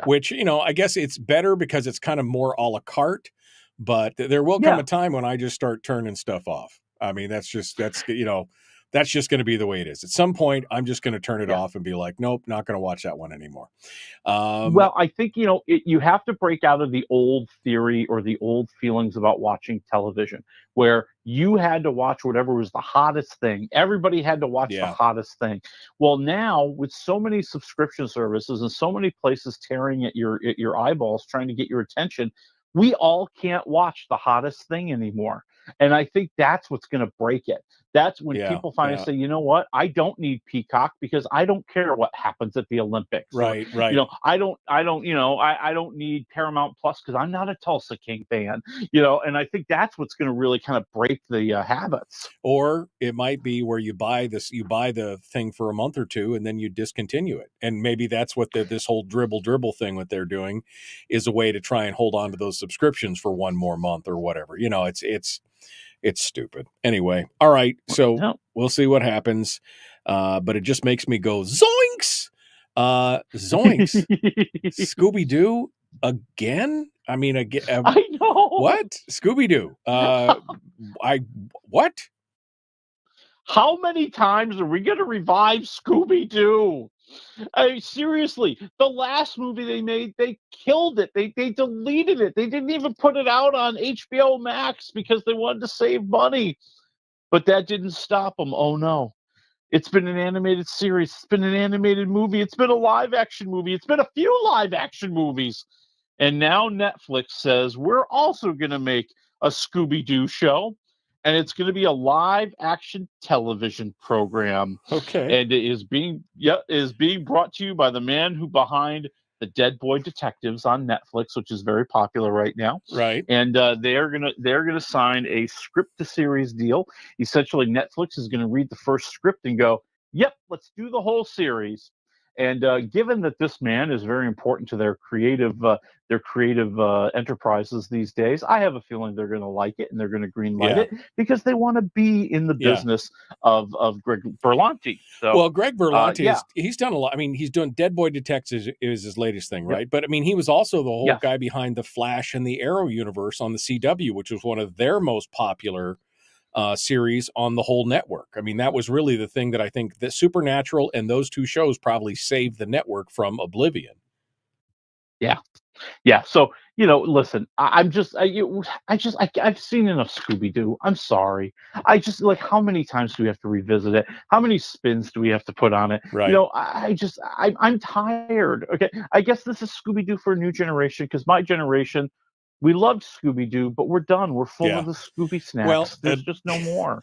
Which, you know, I guess it's better because it's kind of more a la carte, but there will come a time when I just start turning stuff off. I mean, that's just going to be the way it is. At some point, I'm just going to turn it off and be like, nope, not going to watch that one anymore. Well, I think, you know, you have to break out of the old theory or the old feelings about watching television, where you had to watch whatever was the hottest thing. Everybody had to watch the hottest thing. Well, now with so many subscription services and so many places tearing at your eyeballs, trying to get your attention, we all can't watch the hottest thing anymore. And I think that's what's going to break it. That's when people finally say, you know what? I don't need Peacock because I don't care what happens at the Olympics. Right. You know, I don't need Paramount Plus because I'm not a Tulsa King fan. You know, and I think that's what's going to really kind of break the habits. Or it might be where you buy the thing for a month or two and then you discontinue it. And maybe that's what this whole dribble thing what they're doing is a way to try and hold on to those subscriptions for one more month or whatever. You know, it's stupid. Anyway, all right. So we'll see what happens. But it just makes me go zoinks. Zoinks. Scooby-Doo again? I mean, again. I know. What? Scooby-Doo. What? How many times are we going to revive Scooby-Doo? I mean, seriously, the last movie they made, they killed it. They deleted it. They didn't even put it out on HBO Max because they wanted to save money. But that didn't stop them. Oh, no. It's been an animated series. It's been an animated movie. It's been a live-action movie. It's been a few live-action movies. And now Netflix says, we're also going to make a Scooby-Doo show. And it's going to be a live action television program. Okay. And it is being brought to you by the man who behind the Dead Boy Detectives on Netflix, which is very popular right now. Right. And they're gonna sign a script to series deal. Essentially, Netflix is going to read the first script and go, "Yep, let's do the whole series." And given that this man is very important to their creative enterprises these days, I have a feeling they're going to like it and they're going to greenlight it because they want to be in the business of Greg Berlanti. So, well, Greg Berlanti he's done a lot. I mean, he's doing Dead Boy Detectives is his latest thing, right? But I mean, he was also the whole guy behind the Flash and the Arrow universe on the CW, which was one of their most popular series on the whole network. I mean, that was really the thing that I think that Supernatural and those two shows probably saved the network from oblivion. Yeah. So, you know, listen, I've seen enough Scooby-Doo. I'm sorry. I just like, how many times do we have to revisit it? How many spins do we have to put on it? Right. You know, I'm tired. Okay. I guess this is Scooby-Doo for a new generation because my generation, we loved Scooby-Doo, but we're done. We're full of the Scooby snacks. Well, there's just no more.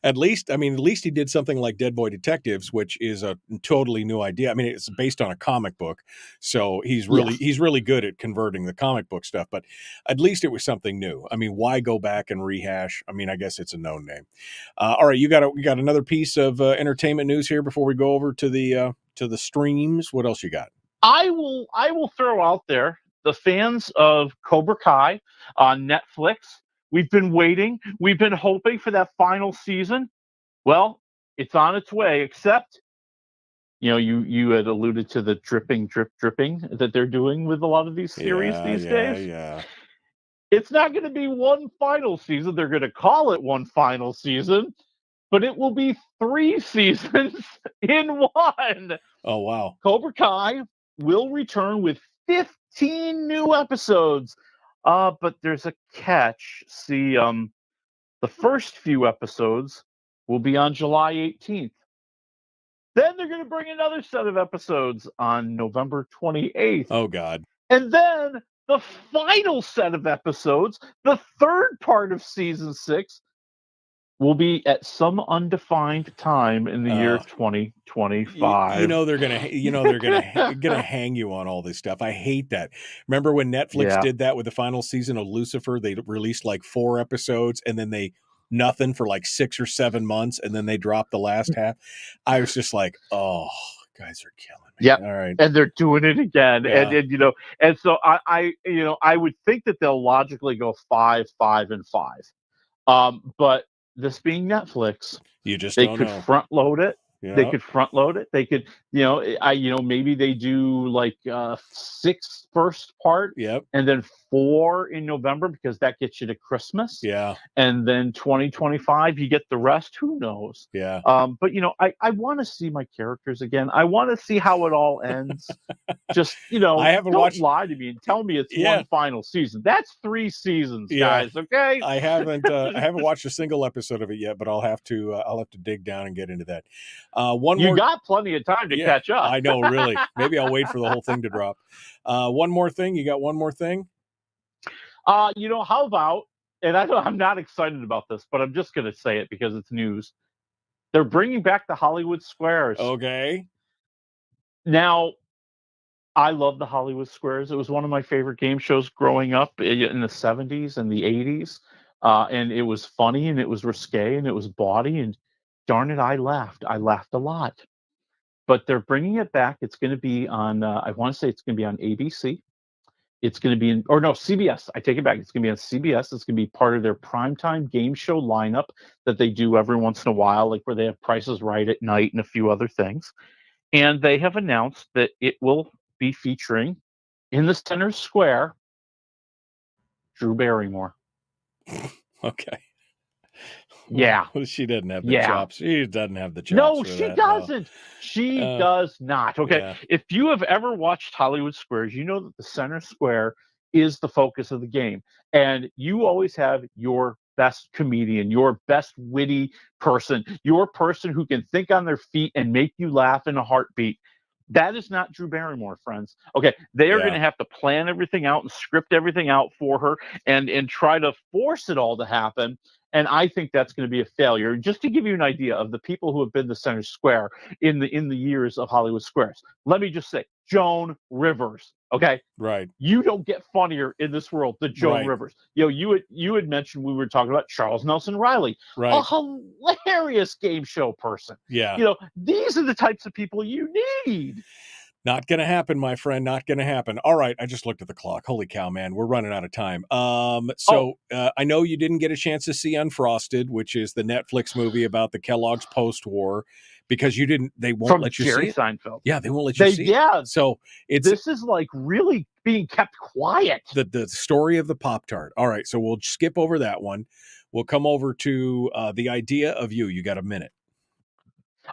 At least he did something like Dead Boy Detectives, which is a totally new idea. I mean, it's based on a comic book, so he's really good at converting the comic book stuff. But at least it was something new. I mean, why go back and rehash? I mean, I guess it's a known name. All right, you got another piece of entertainment news here before we go over to the streams. What else you got? I will throw out there. The fans of Cobra Kai on Netflix, We've been waiting. We've been hoping for that final season. Well, it's on its way, except, you had alluded to the dripping that they're doing with a lot of these series these days. Yeah. It's not going to be one final season. They're going to call it one final season, but it will be 3 seasons in one. Oh, wow. Cobra Kai will return with 15 new episodes. But there's a catch. See, the first few episodes will be on July 18th. Then they're going to bring another set of episodes on November 28th. Oh, God. And then the final set of episodes, the third part of season 6, will be at some undefined time in the year 2025. They're gonna hang you on all this stuff. I hate that. Remember when Netflix did that with the final season of Lucifer? They released like 4 episodes and then nothing for like 6 or 7 months, and then they dropped the last half. I was just like, oh, guys are killing me. Yeah. All right. And they're doing it again. Yeah. And so I would think that they'll logically go 5, 5, and 5. But this being Netflix, they could front load it. Yeah. They could front load it. They could, maybe they do like 6 first part, and then 4 in November, because that gets you to Christmas. Yeah. And then 2025, you get the rest. Who knows? Yeah. But I want to see my characters again. I want to see how it all ends. Just I haven't don't watched. lie to me and tell me it's one final season. That's 3 seasons, guys. Okay. I haven't watched a single episode of it yet, but I'll have to dig down and get into that. You got plenty of time to catch up. I know, really. Maybe I'll wait for the whole thing to drop. One more thing. You got one more thing? How about, and I'm not excited about this, but I'm just going to say it because it's news. They're bringing back the Hollywood Squares. Okay. Now, I love the Hollywood Squares. It was one of my favorite game shows growing up in the 70s and the 80s. And it was funny, and it was risque, and it was bawdy, and darn it, I laughed. I laughed a lot. But they're bringing it back. It's going to be on, I want to say it's going to be on ABC. It's going to be CBS. I take it back. It's going to be on CBS. It's going to be part of their primetime game show lineup that they do every once in a while, like where they have Price is Right at night and a few other things. And they have announced that it will be featuring, in the center square, Drew Barrymore. Okay. Yeah. Well, she doesn't have the chops. She doesn't have the chops. No, for she that, doesn't. No. She does not. Okay. Yeah. If you have ever watched Hollywood Squares, you know that the center square is the focus of the game. And you always have your best comedian, your best witty person, your person who can think on their feet and make you laugh in a heartbeat. That is not Drew Barrymore, friends. Okay, they are going to have to plan everything out and script everything out for her and try to force it all to happen. And I think that's going to be a failure. Just to give you an idea of the people who have been the center square in the years of Hollywood Squares, let me just say, Joan Rivers. Okay, right. You don't get funnier in this world than Joan Rivers. You had mentioned, we were talking about Charles Nelson Riley, a hilarious game show person. Yeah. These are the types of people you need. Not going to happen, my friend. Not going to happen. All right. I just looked at the clock. Holy cow, man. We're running out of time. I know you didn't get a chance to see Unfrosted, which is the Netflix movie about the Kellogg's post-war, because they won't From let you Jerry see it. Seinfeld. Yeah, they won't let you see it. So this is like really being kept quiet. The story of the Pop-Tart. All right. So we'll skip over that one. We'll come over to The Idea of You. You got a minute.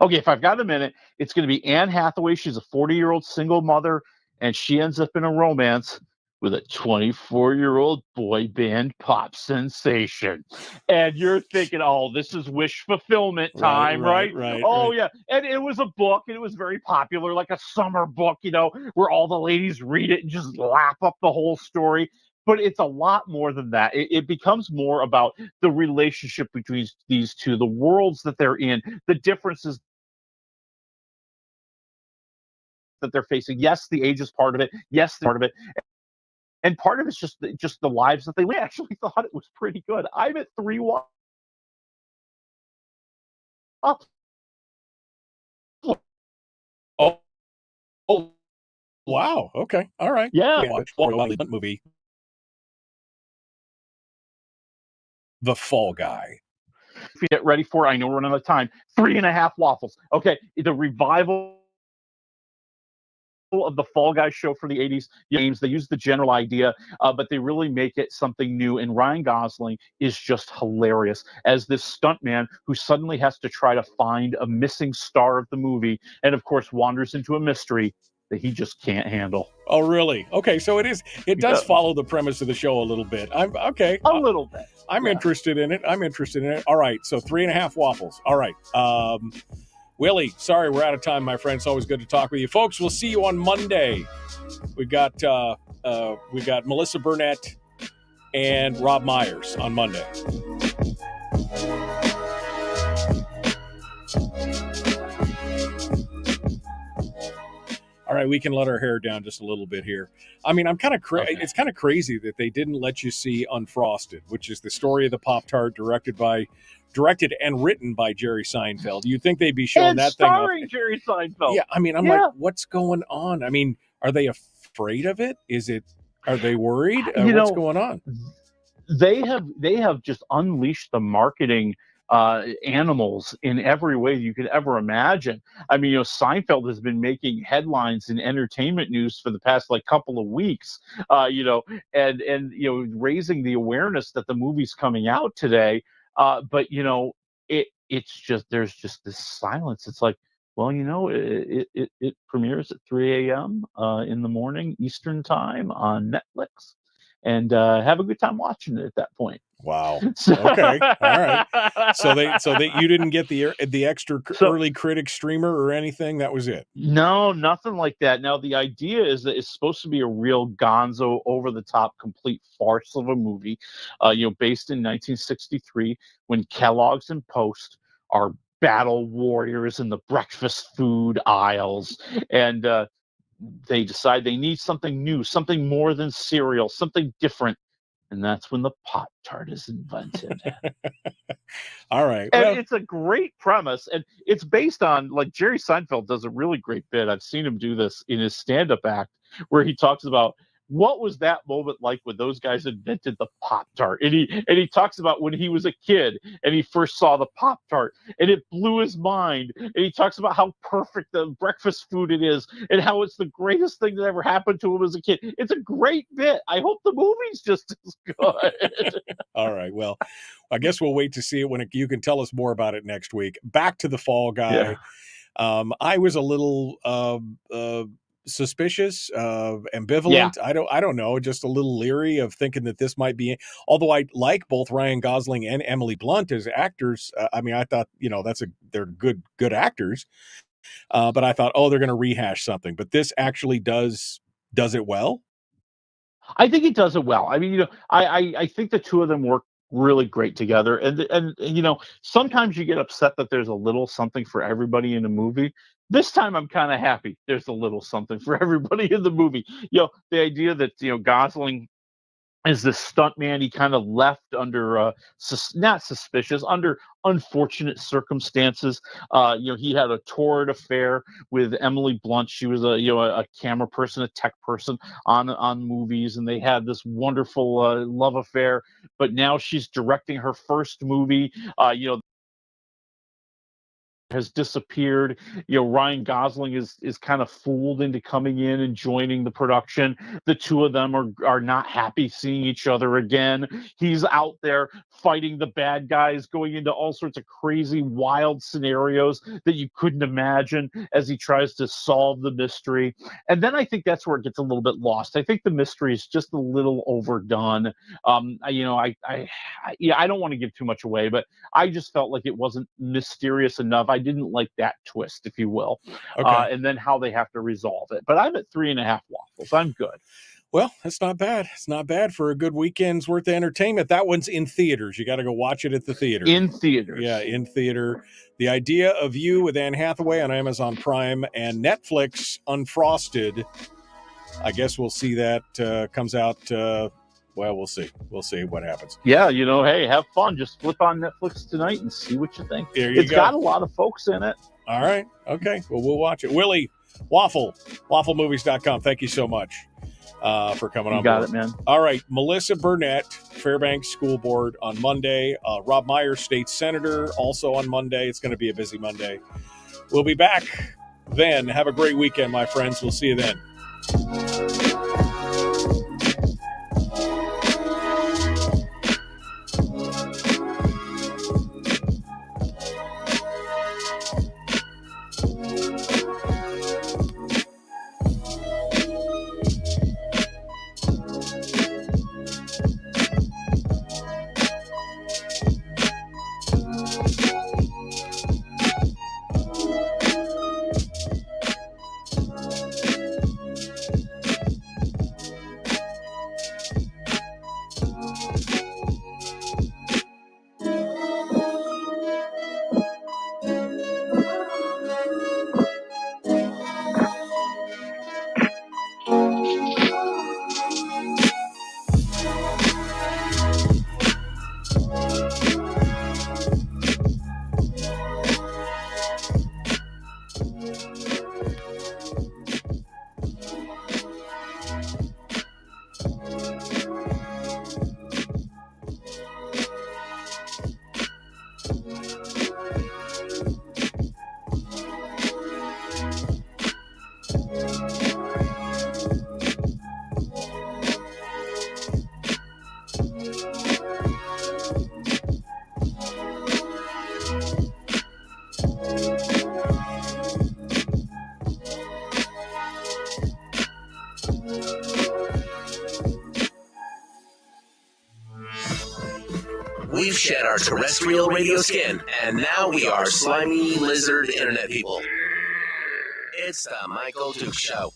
Okay, if I've got a minute, it's going to be Anne Hathaway. She's a 40-year-old single mother, and she ends up in a romance with a 24-year-old boy band pop sensation. And you're thinking, oh, this is wish fulfillment time, right? Oh, yeah. And it was a book, and it was very popular, like a summer book, where all the ladies read it and just lap up the whole story. But it's a lot more than that. It becomes more about the relationship between these two, the worlds that they're in, the differences that they're facing. Yes, the age is part of it. Yes, part of it. And part of it's just the lives that they live. I actually thought it was pretty good. I'm at 3-1. Oh, wow. Okay. All right. Yeah. Movie. The Fall Guy. If you get ready for it, I know we're running out of time. 3.5 waffles. Okay, the revival of the Fall Guy show for the 80s games. They use the general idea, but they really make it something new. And Ryan Gosling is just hilarious as this stuntman who suddenly has to try to find a missing star of the movie, and of course wanders into a mystery that he just can't handle. Oh, really? Okay, so it does follow the premise of the show a little bit. I'm okay. A little bit. I'm interested in it. All right, so 3.5 waffles. All right. Willie, sorry, we're out of time, my friend. It's always good to talk with you. Folks, we'll see you on Monday. We got Melissa Burnett and Rob Myers on Monday. All right, we can let our hair down just a little bit here. I mean, I'm kind of it's kind of crazy that they didn't let you see Unfrosted, which is the story of the Pop-Tart directed and written by Jerry Seinfeld. You'd think they'd be showing that thing off. Starring Jerry Seinfeld. Yeah, I mean, I'm like, what's going on? I mean, are they afraid of it? Are they worried? What's going on? They have just unleashed the marketing animals in every way you could ever imagine. I mean, Seinfeld has been making headlines in entertainment news for the past couple of weeks, and raising the awareness that the movie's coming out today. But it's just, there's just this silence. It's like, well, it premieres at 3 a.m. In the morning Eastern time on Netflix, and have a good time watching it at that point. Wow. Okay. All right. So you didn't get the extra early critic streamer or anything. That was it. No, nothing like that. Now the idea is that it's supposed to be a real gonzo, over the top, complete farce of a movie, based in 1963 when Kellogg's and Post are battle warriors in the breakfast food aisles, and they decide they need something new, something more than cereal, something different. And that's when the Pop-Tart is invented. All right. And it's a great premise. And it's based on, Jerry Seinfeld does a really great bit. I've seen him do this in his stand-up act, where he talks about what was that moment like when those guys invented the Pop-Tart. And he talks about when he was a kid and he first saw the Pop-Tart and it blew his mind. And he talks about how perfect the breakfast food it is and how it's the greatest thing that ever happened to him as a kid. It's a great bit. I hope the movie's just as good. All right. Well, I guess we'll wait to see it you can tell us more about it next week. Back to the Fall Guy. Yeah. I was a little suspicious, ambivalent. Yeah. I don't know, just a little leery of thinking that this might be, although I like both Ryan Gosling and Emily Blunt as actors. I mean, I thought, they're good actors. But I thought, they're going to rehash something, but this actually does it well. I think it does it well. I mean, I think the two of them work really great together. And sometimes you get upset that there's a little something for everybody in a movie. This time I'm kind of happy there's a little something for everybody in the movie. The idea that, Gosling is this stuntman he kind of left under not suspicious, under unfortunate circumstances. He had a torrid affair with Emily Blunt. She was a camera person, a tech person on movies, and they had this wonderful love affair. But now she's directing her first movie. Has disappeared. Ryan Gosling is kind of fooled into coming in and joining the production. The two of them are not happy seeing each other again. He's out there fighting the bad guys, going into all sorts of crazy, wild scenarios that you couldn't imagine as he tries to solve the mystery. And then I think that's where it gets a little bit lost. I think the mystery is just a little overdone. I don't want to give too much away, but I just felt like it wasn't mysterious enough. I didn't like that twist, if you will. Okay. And then how they have to resolve it. But I'm at 3.5 waffles. I'm good. Well, that's not bad. It's not bad for a good weekend's worth of entertainment. That one's in theaters. You got to go watch it at the theater. In theaters. Yeah, in theater. The Idea of You with Anne Hathaway on Amazon Prime, and Netflix Unfrosted. I guess we'll see that comes out. Well, we'll see. We'll see what happens. Yeah, hey, have fun. Just flip on Netflix tonight and see what you think. It's got a lot of folks in it. All right. Okay. Well, we'll watch it. Willie Waffle, wafflemovies.com. Thank you so much for coming on. You got it, man. All right. Melissa Burnett Fairbanks School Board on Monday. Rob Meyer, State Senator, also on Monday. It's going to be a busy Monday. We'll be back then. Have a great weekend, my friends. We'll see you then. We've shed our terrestrial radio skin, and now we are slimy lizard internet people. It's the Michael Duke Show.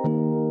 Bye.